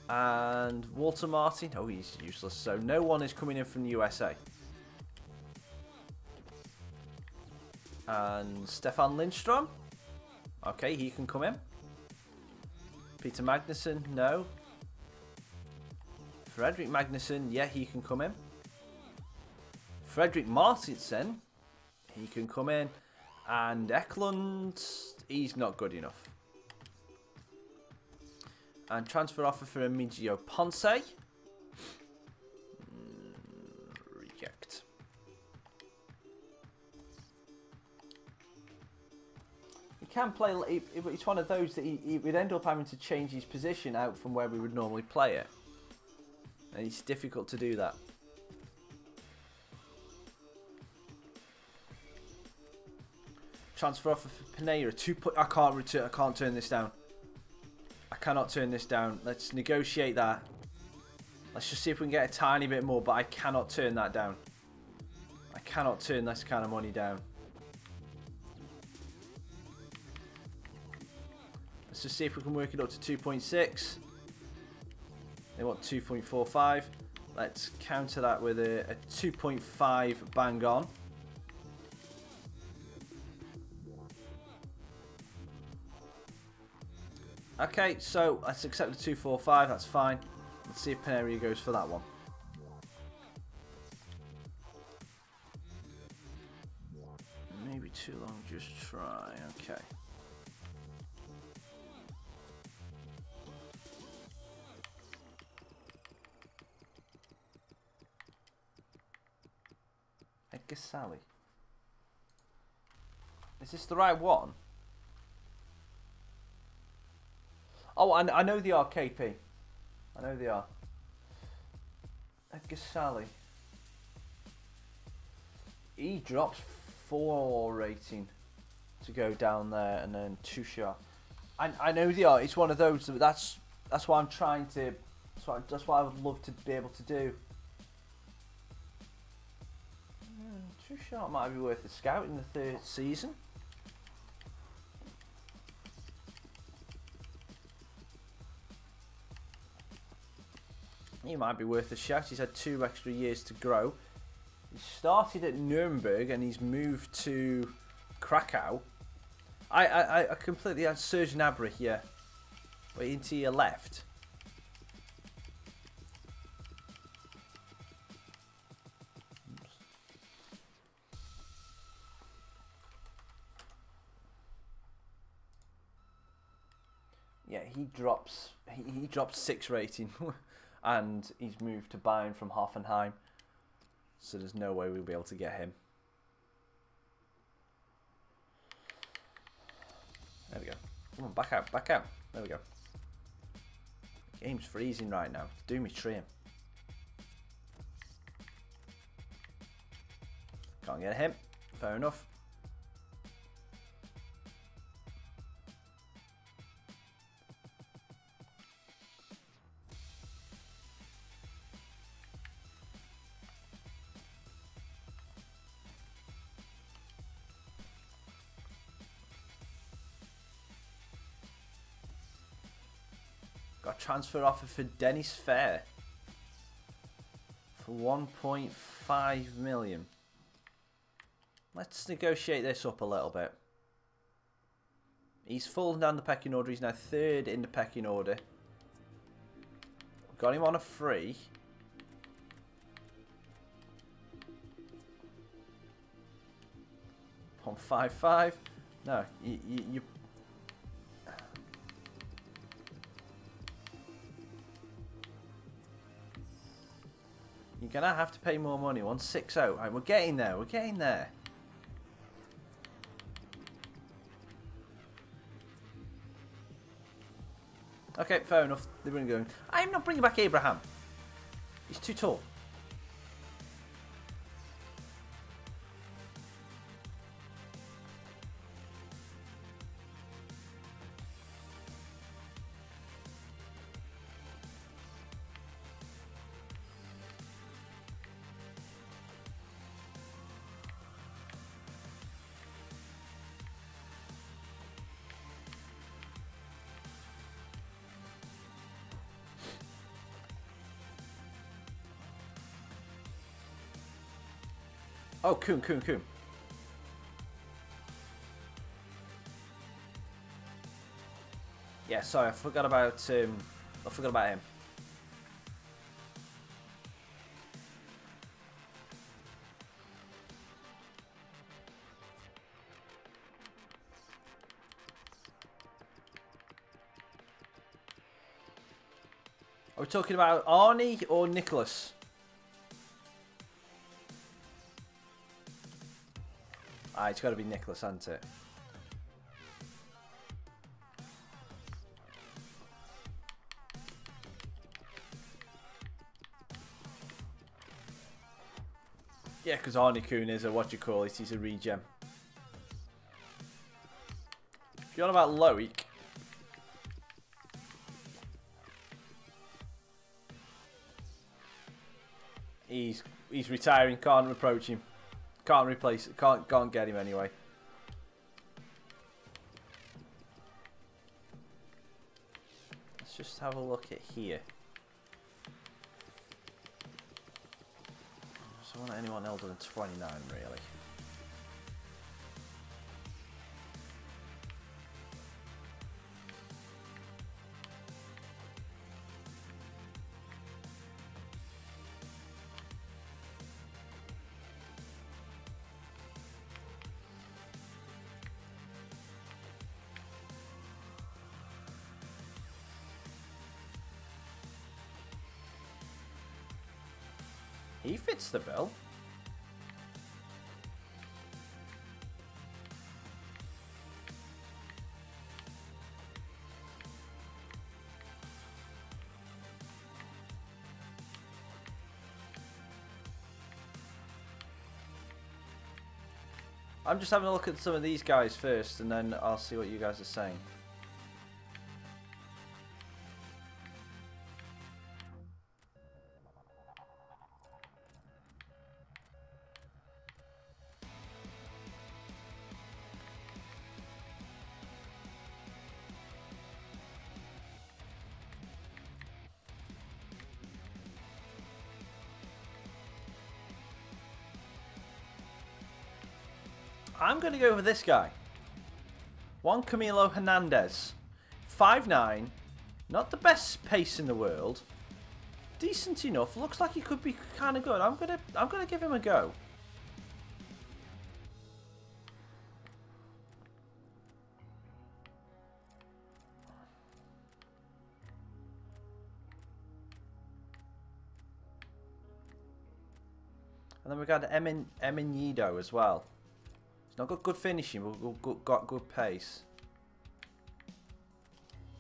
And Walter Martin, oh, he's useless. So no one is coming in from the USA. And Stefan Lindstrom. Okay, he can come in. Peter Magnussen, no. Fredrik Magnussen, yeah, he can come in. Fredrik Martinsen, he can come in. And Eklund, he's not good enough. And transfer offer for Emigio Ponce. Reject. He can play, it's one of those that he would end up having to change his position out from where we would normally play it. And it's difficult to do that. Transfer offer for Pineda. I can't turn this down. I cannot turn this down. Let's negotiate that. Let's just see if we can get a tiny bit more, but I cannot turn that down. I cannot turn this kind of money down. Let's just see if we can work it up to 2.6. They want 2.45. Let's counter that with a 2.5 bang on. Okay, so let's accept the 2.45. That's fine. Let's see if Pereira goes for that one. Maybe too long. Just try. Okay. Edgar Sally. Is this the right one? Oh, I know they are, KP. I know they are. Edgar Sally. He drops 4 rating to go down there, and then 2 shot. I know they are. It's one of those. That's what I'm trying to. That's what I would love to be able to do. 2 shot might be worth a scout in the 3rd season. He might be worth a shout. He's had 2 extra years to grow. He started at Nuremberg and he's moved to Krakow. I completely had Serge Gnabry here. Wait into your left. Yeah, he drops 6 rating. And he's moved to Bayern from Hoffenheim. So there's no way we'll be able to get him. There we go. Come on, back out, back out. There we go. Game's freezing right now. It's doing me trim. Can't get him. Fair enough. Got a transfer offer for Dennis Fair for 1.5 million. Let's negotiate this up a little bit. He's fallen down the pecking order. He's now 3rd in the pecking order. Got him on a free. On 5.5. No, you You're going to have to pay more money. 160. Right, we're getting there. We're getting there. Okay, fair enough. They're going to go. I'm not bringing back Abraham. He's too tall. Oh, Coon. Yeah, sorry, I forgot about him. Are we talking about Arnie or Nicholas? Ah, it's got to be Nicholas, hasn't it? Yeah, because Arnie Kuhn is a, what do you call it, he's a regen. If you're on about Loic, he's retiring, can't approach him. Can't replace it, can't get him anyway. Let's just have a look at here. So I want anyone older than 29 really. He fits the bill. I'm just having a look at some of these guys first, and then I'll see what you guys are saying. I'm going to go with this guy. Juan Camilo Hernandez. 5'9". Not the best pace in the world. Decent enough. Looks like he could be kind of good. I'm gonna give him a go. And then we've got Emenido as well. He's not got good finishing, but got good pace.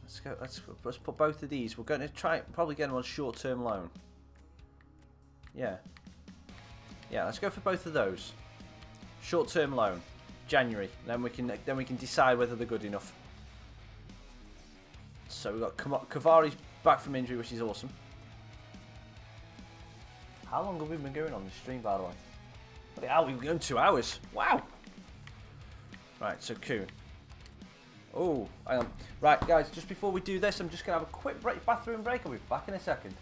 Let's go. Let's put both of these. We're going to probably get them on short-term loan. Yeah. Let's go for both of those. Short-term loan, January. Then we can decide whether they're good enough. So we've got Cavari's back from injury, which is awesome. How long have we been going on this stream, by the way? Bloody hell, we've been going 2 hours. Wow. Right, so Kuhn. Oh, hang on. Right, guys, just before we do this, I'm just going to have a quick bathroom break. I'll be back in a second.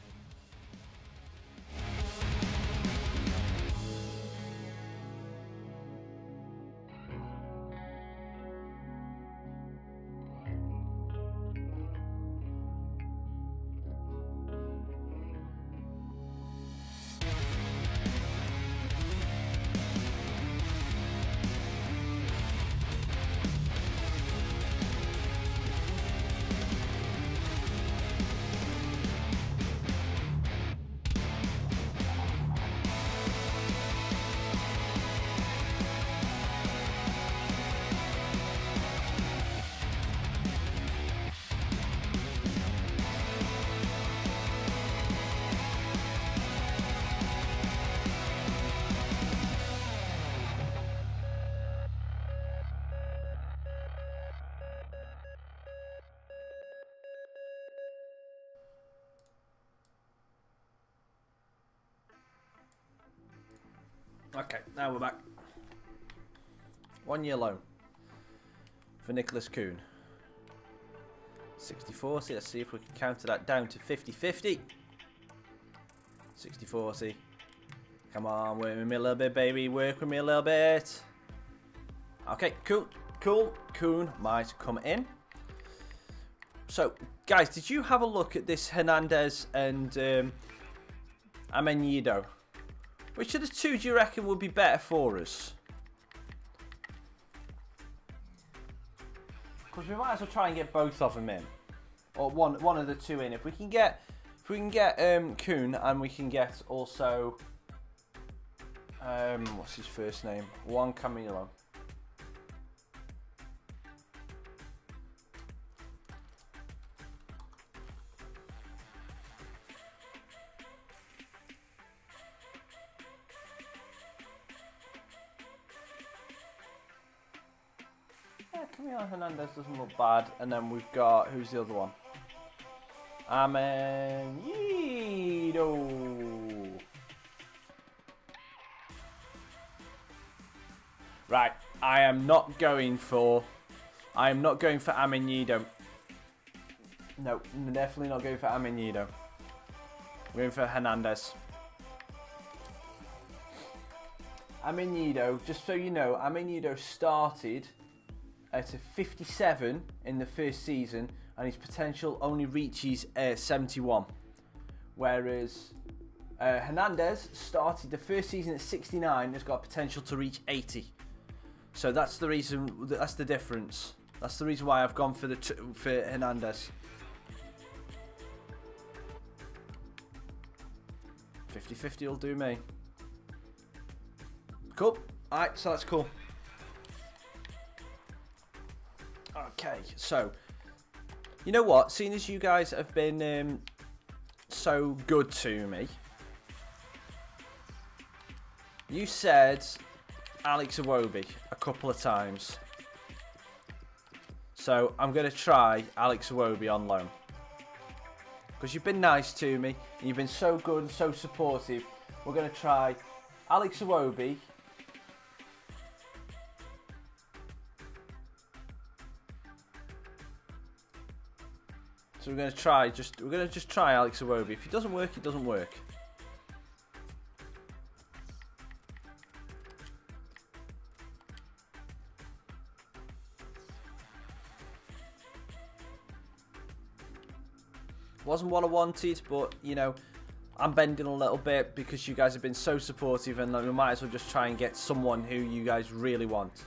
Okay, now we're back. 1 year loan for Nicholas Kuhn. 60-40. Let's see if we can counter that down to 50-50. 60-40. Come on, work with me a little bit, baby. Work with me a little bit. Okay, cool. Cool. Kuhn might come in. So, guys, did you have a look at this Hernandez and Amenyido? Which of the two do you reckon would be better for us? Because we might as well try and get both of them in, or one of the two in. If we can get Kuhn, and we can get also what's his first name? Juan Camilo. Camilo Hernandez doesn't look bad, and then we've got, who's the other one? Amenyido. Right, I am not going for Amenyido. No, definitely not going for Amenyido. We're going for Hernandez. Amenyido, just so you know, Amenyido started at a 57 in the first season, and his potential only reaches 71. Whereas Hernandez started the first season at 69, has got potential to reach 80. So that's the reason. That's the difference. That's the reason why I've gone for Hernandez. 50-50 will do me. Cool. Alright, so that's cool. Okay, so you know what? Seeing as you guys have been so good to me, you said Alex Iwobi a couple of times. So I'm going to try Alex Iwobi on loan. Because you've been nice to me, and you've been so good and so supportive. We're going to try Alex Iwobi. So we're going to just try Alex Iwobi. If it doesn't work, it doesn't work. Wasn't what I wanted, but you know, I'm bending a little bit because you guys have been so supportive, and we might as well just try and get someone who you guys really want.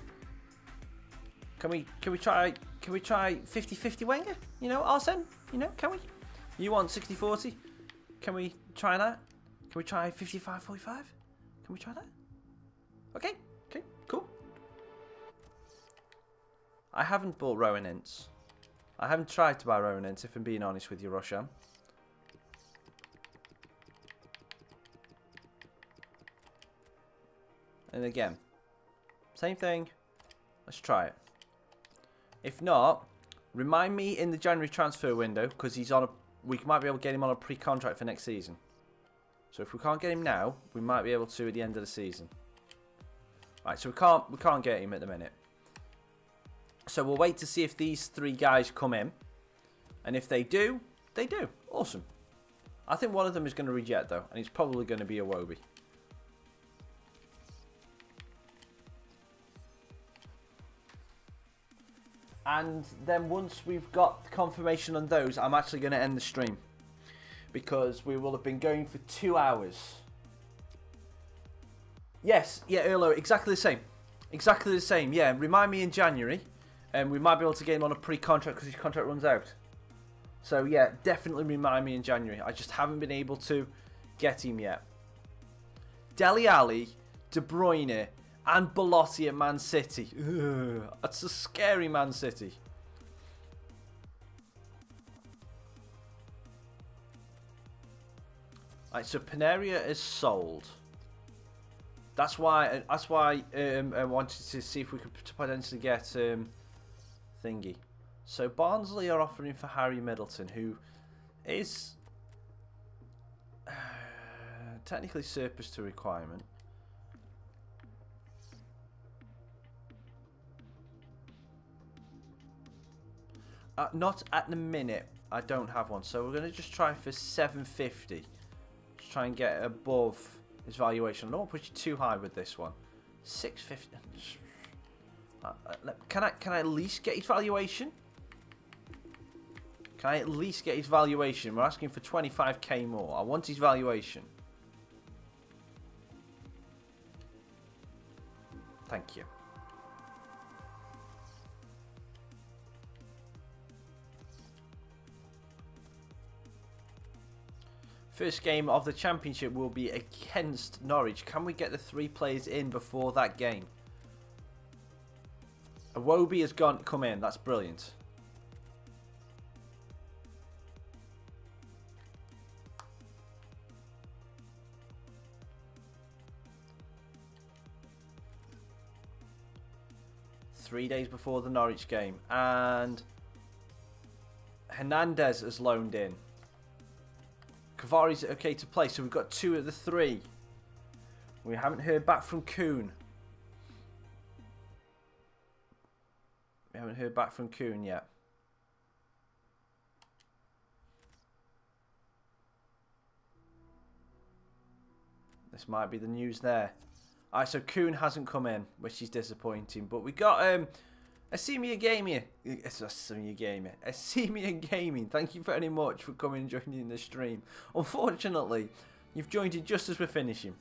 Can we try 50-50 Wenger? You know, Arsene? You know, can we? You want 60-40? Can we try that? Can we try 55-45? Can we try that? Okay, cool. I haven't bought Rowan Ince. I haven't tried to buy Rowan Ince, if I'm being honest with you, Roshan. And again, same thing. Let's try it. If not, remind me in the January transfer window, because he's on a. We might be able to get him on a pre-contract for next season. So if we can't get him now, we might be able to at the end of the season. Right, so we can't get him at the minute. So we'll wait to see if these three guys come in. And if they do, they do. Awesome. I think one of them is going to reject, though. And it's probably going to be Iwobi. And then once we've got confirmation on those, I'm actually going to end the stream. Because we will have been going for 2 hours. Yes, yeah, Erlo, exactly the same. Exactly the same, yeah. Remind me in January. And we might be able to get him on a pre-contract because his contract runs out. So yeah, definitely remind me in January. I just haven't been able to get him yet. Dele Alli, De Bruyne, and Belotti at Man City. Ugh, that's a scary Man City. Right, so Paneria is sold. That's why I wanted to see if we could potentially get thingy. So Barnsley are offering for Harry Middleton, who is technically surplus to requirement. Not at the minute. I don't have one. So we're going to just try for 750. Just try and get above his valuation. I don't want to push you too high with this one. 650. Can I at least get his valuation? Can I at least get his valuation? We're asking for 25k more. I want his valuation. Thank you. First game of the championship will be against Norwich. Can we get the 3 players in before that game? Iwobi has come in. That's brilliant. Three days before the Norwich game. And Hernandez has loaned in. Cavari's okay to play. So we've got 2 of the 3. We haven't heard back from Kuhn. We haven't heard back from Kuhn yet. This might be the news there. Alright, so Kuhn hasn't come in, which is disappointing. But we got Asimia Gaming. Asimia Gaming. Thank you very much for coming and joining the stream. Unfortunately, you've joined it just as we're finishing.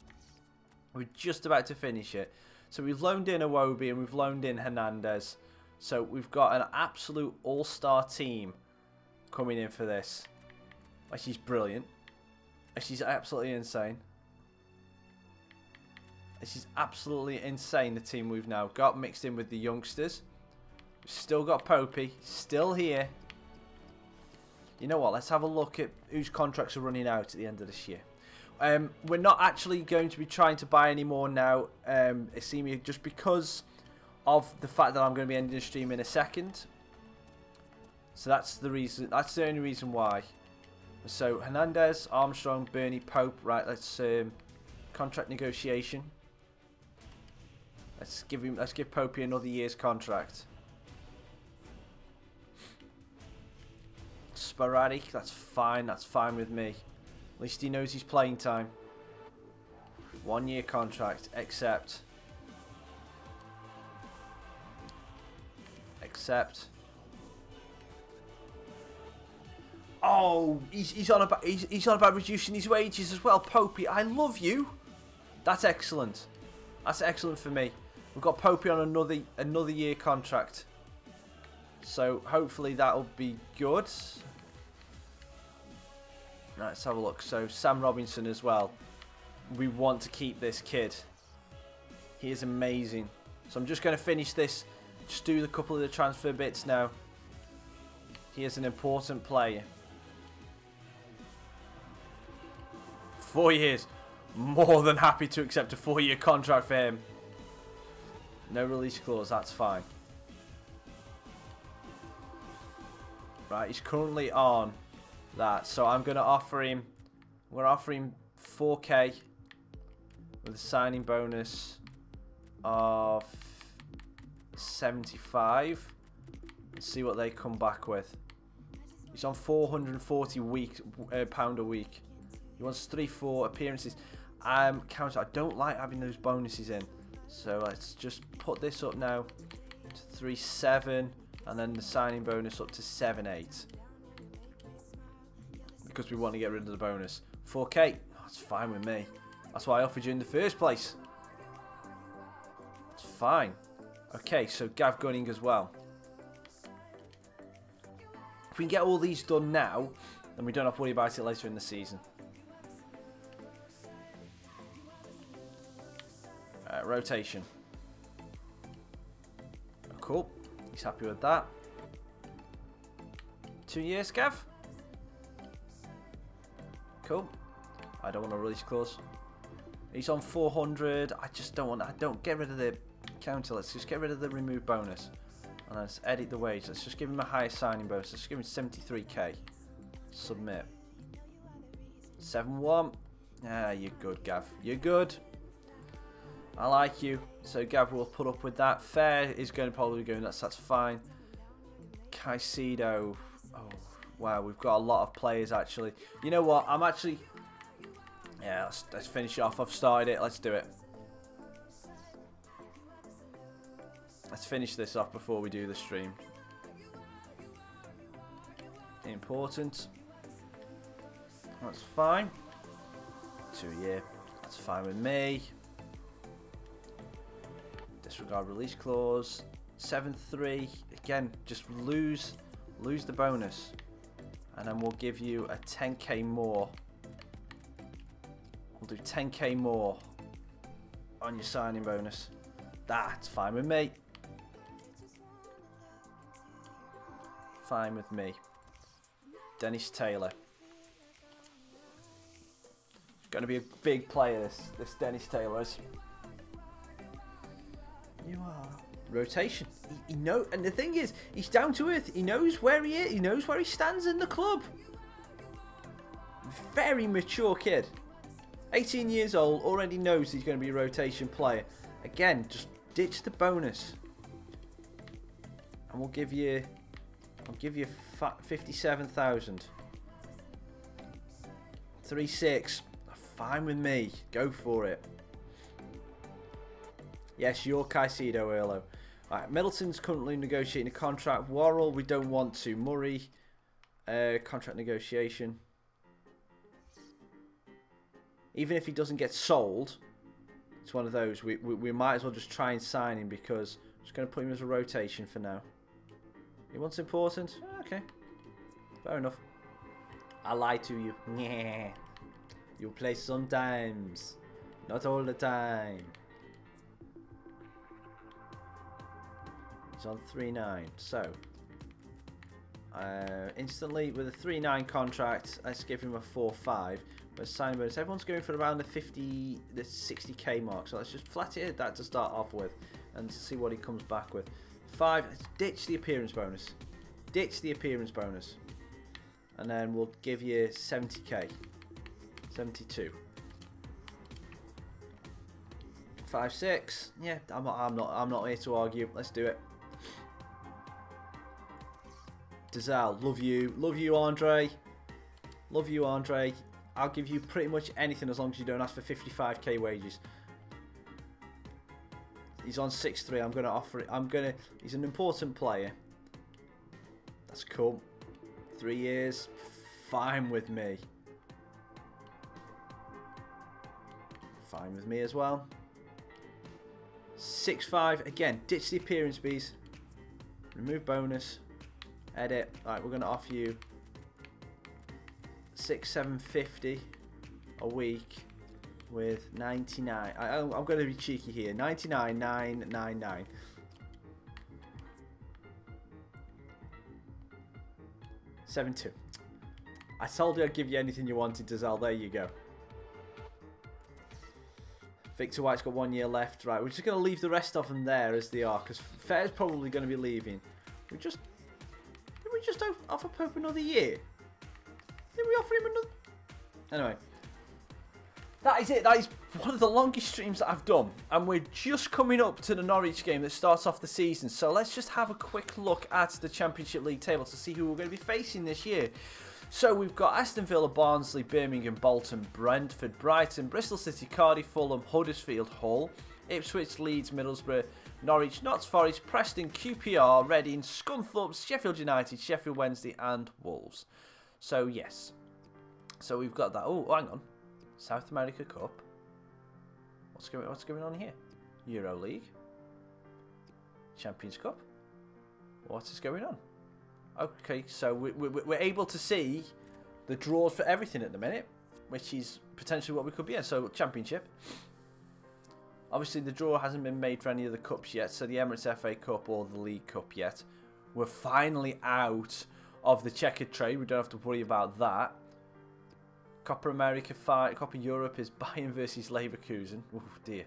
We're just about to finish it. So we've loaned in Iwobi and we've loaned in Hernandez. So we've got an absolute all-star team coming in for this. She's brilliant. She's absolutely insane. She's absolutely insane, the team we've now got mixed in with the youngsters. We've still got Popey, still here. You know what, let's have a look at whose contracts are running out at the end of this year. We're not actually going to be trying to buy any more now, Asimia, just because of the fact that I'm going to be ending the stream in a second. So that's the reason, that's the only reason why. So Hernandez, Armstrong, Bernie, Pope. Right, let's contract negotiation. Let's give Popey another year's contract. Sporadic, that's fine with me. At least he knows he's playing time. 1 year contract, accept. Accept. Oh, he's on about reducing his wages as well. Popey, I love you. That's excellent. That's excellent for me. We've got Popey on another year contract. So hopefully that'll be good. Right, let's have a look. So Sam Robinson as well. We want to keep this kid. He is amazing. So I'm just going to finish this. Just do a couple of the transfer bits now. He is an important player. 4 years. More than happy to accept a 4-year contract for him. No release clause, that's fine. Right, he's currently on that. So I'm going to offer him, we're offering 4k with a signing bonus of 75. Let's see what they come back with. He's on £440 a week. He wants 3-4 appearances. Counter. I don't like having those bonuses in. So let's just put this up now to 3-7, and then the signing bonus up to 7-8. Because we want to get rid of the bonus. 4k. That's fine with me. That's why I offered you in the first place. It's fine. Okay, so Gav Gunning as well. If we can get all these done now, then we don't have to worry about it later in the season. Rotation. Cool. He's happy with that. 2 years, Gav. Cool. I don't want a release clause. He's on 400. I just don't want. I don't get rid of the counter. Let's just get rid of the remove bonus. And let's edit the wage. Let's just give him a higher signing bonus. Let's give him 73k. Submit. 7-1. Ah, you're good, Gav. You're good. I like you. So Gav will put up with that. Fair is going to probably go nuts. That's fine. Caicedo. Oh, wow, we've got a lot of players, actually. You know what? I'm actually... Yeah, let's finish it off. I've started it. Let's do it. Let's finish this off before we do the stream. Important. That's fine. 2 year. That's fine with me. Disregard release clause. 7-3. Again, just lose the bonus. And then we'll give you a 10k more. We'll do 10k more on your signing bonus. That's fine with me. Fine with me. Dennis Taylor. He's going to be a big player, this Dennis Taylor is. You are. Rotation. He know, and the thing is, he's down to earth. He knows where he is. He knows where he stands in the club. Very mature kid. 18 years old, already knows he's going to be a rotation player. Again, just ditch the bonus. And we'll give you... I'll give you 57,000. 3-6. Fine with me. Go for it. Yes, you're Caicedo, Erlo. Right, Middleton's currently negotiating a contract. Worrell, we don't want to. Murray, contract negotiation. Even if he doesn't get sold, it's one of those. We might as well just try and sign him because I'm just going to put him as a rotation for now. He wants important? Okay. Fair enough. I lie to you. Yeah. You play sometimes. Not all the time. He's on 3-9. So, instantly with a 3-9 contract, let's give him a 4-5. But signing bonus, everyone's going for around the 60k mark. So let's just flat it at that to start off with and see what he comes back with. 5, let's ditch the appearance bonus. Ditch the appearance bonus. And then we'll give you 70k. 72. 5-6. Yeah, I'm not here to argue. Let's do it. Dazal, love you, Andre. Love you, Andre. I'll give you pretty much anything as long as you don't ask for 55k wages. He's on 6-3. I'm gonna offer it. He's an important player. That's cool. 3 years, fine with me. Fine with me as well. 6-5. Again, ditch the appearance bees. Remove bonus. Edit. Alright, we're gonna offer you 750 a week with 99. I'm going to be cheeky here. 99,999. $7-2. I told you I'd give you anything you wanted, Dazal. There you go. Victor White's got 1 year left. Right, we're just going to leave the rest of them there as they are, because Fair's probably going to be leaving. Did we just offer Pope another year? Did we offer him another? Anyway. That is it. That is one of the longest streams that I've done. And we're just coming up to the Norwich game that starts off the season. So let's just have a quick look at the Championship League table to see who we're going to be facing this year. So we've got Aston Villa, Barnsley, Birmingham, Bolton, Brentford, Brighton, Bristol City, Cardiff, Fulham, Huddersfield, Hull, Ipswich, Leeds, Middlesbrough, Norwich, Notts Forest, Preston, QPR, Reading, Scunthorpe, Sheffield United, Sheffield Wednesday and Wolves. So yes. So we've got that. Oh, hang on. South America Cup. What's going on here? Euro League. Champions Cup. What is going on? Okay, so we're able to see the draws for everything at the minute, which is potentially what we could be in. So Championship. Obviously, the draw hasn't been made for any of the cups yet. So the Emirates FA Cup or the League Cup yet. We're finally out of the checkered trade. We don't have to worry about that. Copa America fight. Copa Europe is Bayern versus Leverkusen. Oh dear.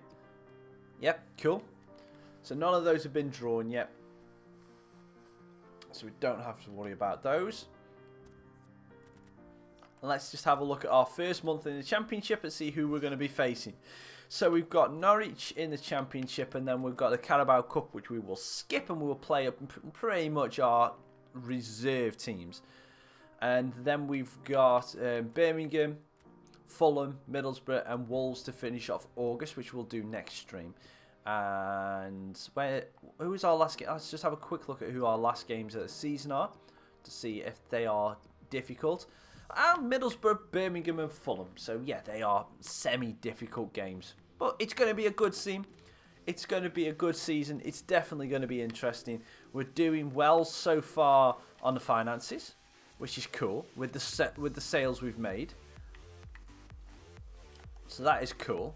Yep, cool. So none of those have been drawn yet. So we don't have to worry about those. And let's just have a look at our first month in the Championship and see who we're going to be facing. So we've got Norwich in the Championship, and then we've got the Carabao Cup, which we will skip, and we will play up pretty much our reserve teams. And then we've got Birmingham, Fulham, Middlesbrough and Wolves to finish off August, which we'll do next stream. And who was our last game? Let's just have a quick look at who our last games of the season are to see if they are difficult. And Middlesbrough, Birmingham and Fulham. So yeah, they are semi-difficult games. But it's going to be a good scene. It's going to be a good season. It's definitely going to be interesting. We're doing well so far on the finances, which is cool with the sales we've made. So that is cool.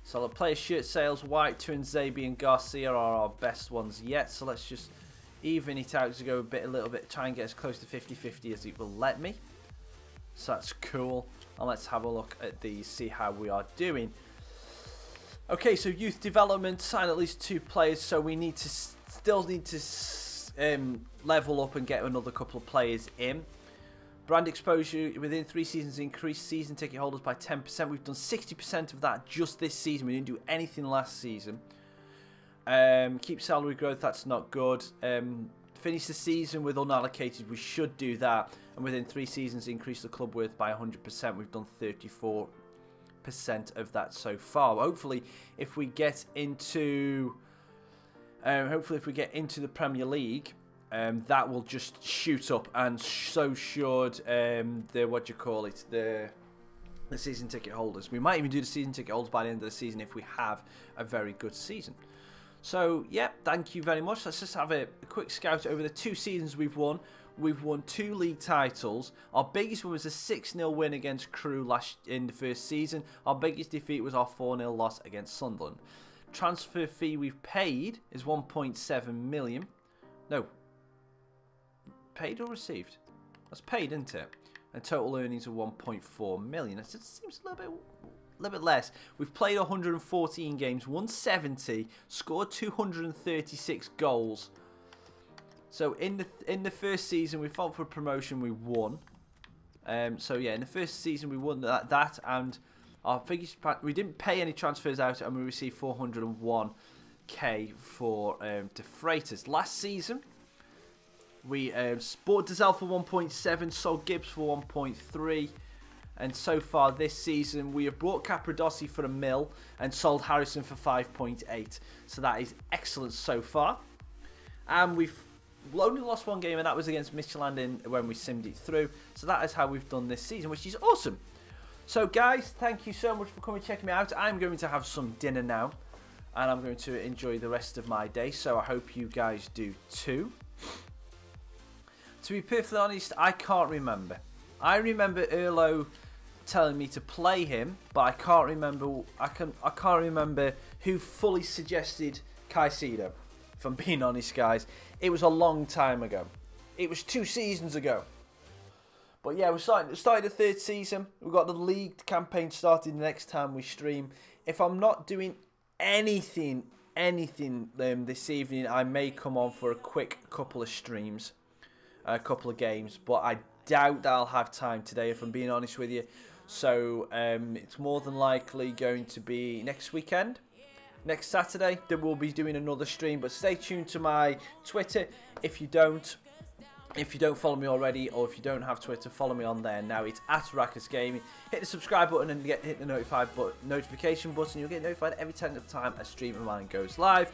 So the player shirt sales, White, Twinzabi and Garcia are our best ones yet. So let's just even it out to go a little bit, try and get as close to 50-50 as it will let me. So that's cool. And let's have a look at these, see how we are doing. Okay, so youth development, sign at least 2 players. So we need to still need to level up and get another couple of players in. Brand exposure within 3 seasons increased season ticket holders by 10%. We've done 60% of that just this season. We didn't do anything last season. Keep salary growth, that's not good. Finish the season with unallocated, we should do that. And within 3 seasons increase the club worth by 100%. We've done 34% of that so far. Hopefully if we get into the Premier League, that will just shoot up, and so should the season ticket holders. We might even do the season ticket holders by the end of the season if we have a very good season. So yeah, thank you very much. Let's just have a quick scout over the 2 seasons we've won. We've won 2 league titles. Our biggest one was a 6-0 win against Crewe in the first season. Our biggest defeat was our 4-0 loss against Sunderland. Transfer fee we've paid is 1.7 million. No. Paid or received? That's paid, isn't it? And total earnings are 1.4 million. It seems a little bit less. We've played 114 games, won 70, scored 236 goals. So in the first season we fought for promotion, we won. So yeah, in the first season we won that and our figures, we didn't pay any transfers out, and we received 401k for to freighters. Last season we bought Dazelle for 1.7, sold Gibbs for 1.3, and so far this season we have brought Capradossi for £1 million and sold Harrison for 5.8. So that is excellent so far. And we've only lost 1 game, and that was against Midtjylland when we simmed it through. So that is how we've done this season, which is awesome. So guys, thank you so much for coming and checking me out. I'm going to have some dinner now, and I'm going to enjoy the rest of my day. So I hope you guys do too. To be perfectly honest, I can't remember. I remember Erlo telling me to play him, but I can't remember. I can't remember who fully suggested Caicedo. If I'm being honest, guys, it was a long time ago. It was 2 seasons ago. But yeah, we're starting the 3rd season. We've got the league campaign starting the next time we stream. If I'm not doing anything this evening, I may come on for a quick couple of streams. A couple of games, but I doubt that I'll have time today, if I'm being honest with you. So it's more than likely going to be next weekend, next Saturday, that we'll be doing another stream. But stay tuned to my Twitter. If you don't follow me already, or if you don't have Twitter, follow me on there now. It's at Raccas Gaming. Hit the subscribe button and hit the notification button. You'll get notified every time a stream of mine goes live.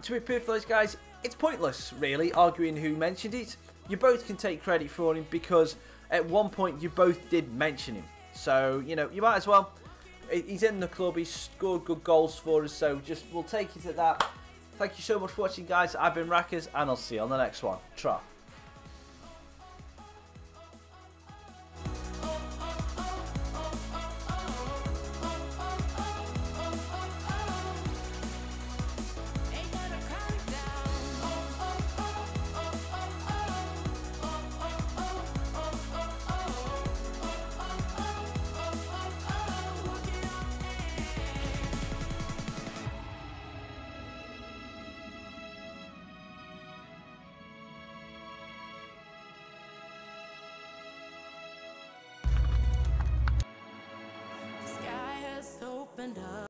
To be perfectly honest, guys, it's pointless really arguing who mentioned it. You both can take credit for him, because at one point you both did mention him. So, you know, you might as well. He's in the club, he's scored good goals for us, so we'll take it at that. Thank you so much for watching, guys. I've been Raccas, and I'll see you on the next one. Tra.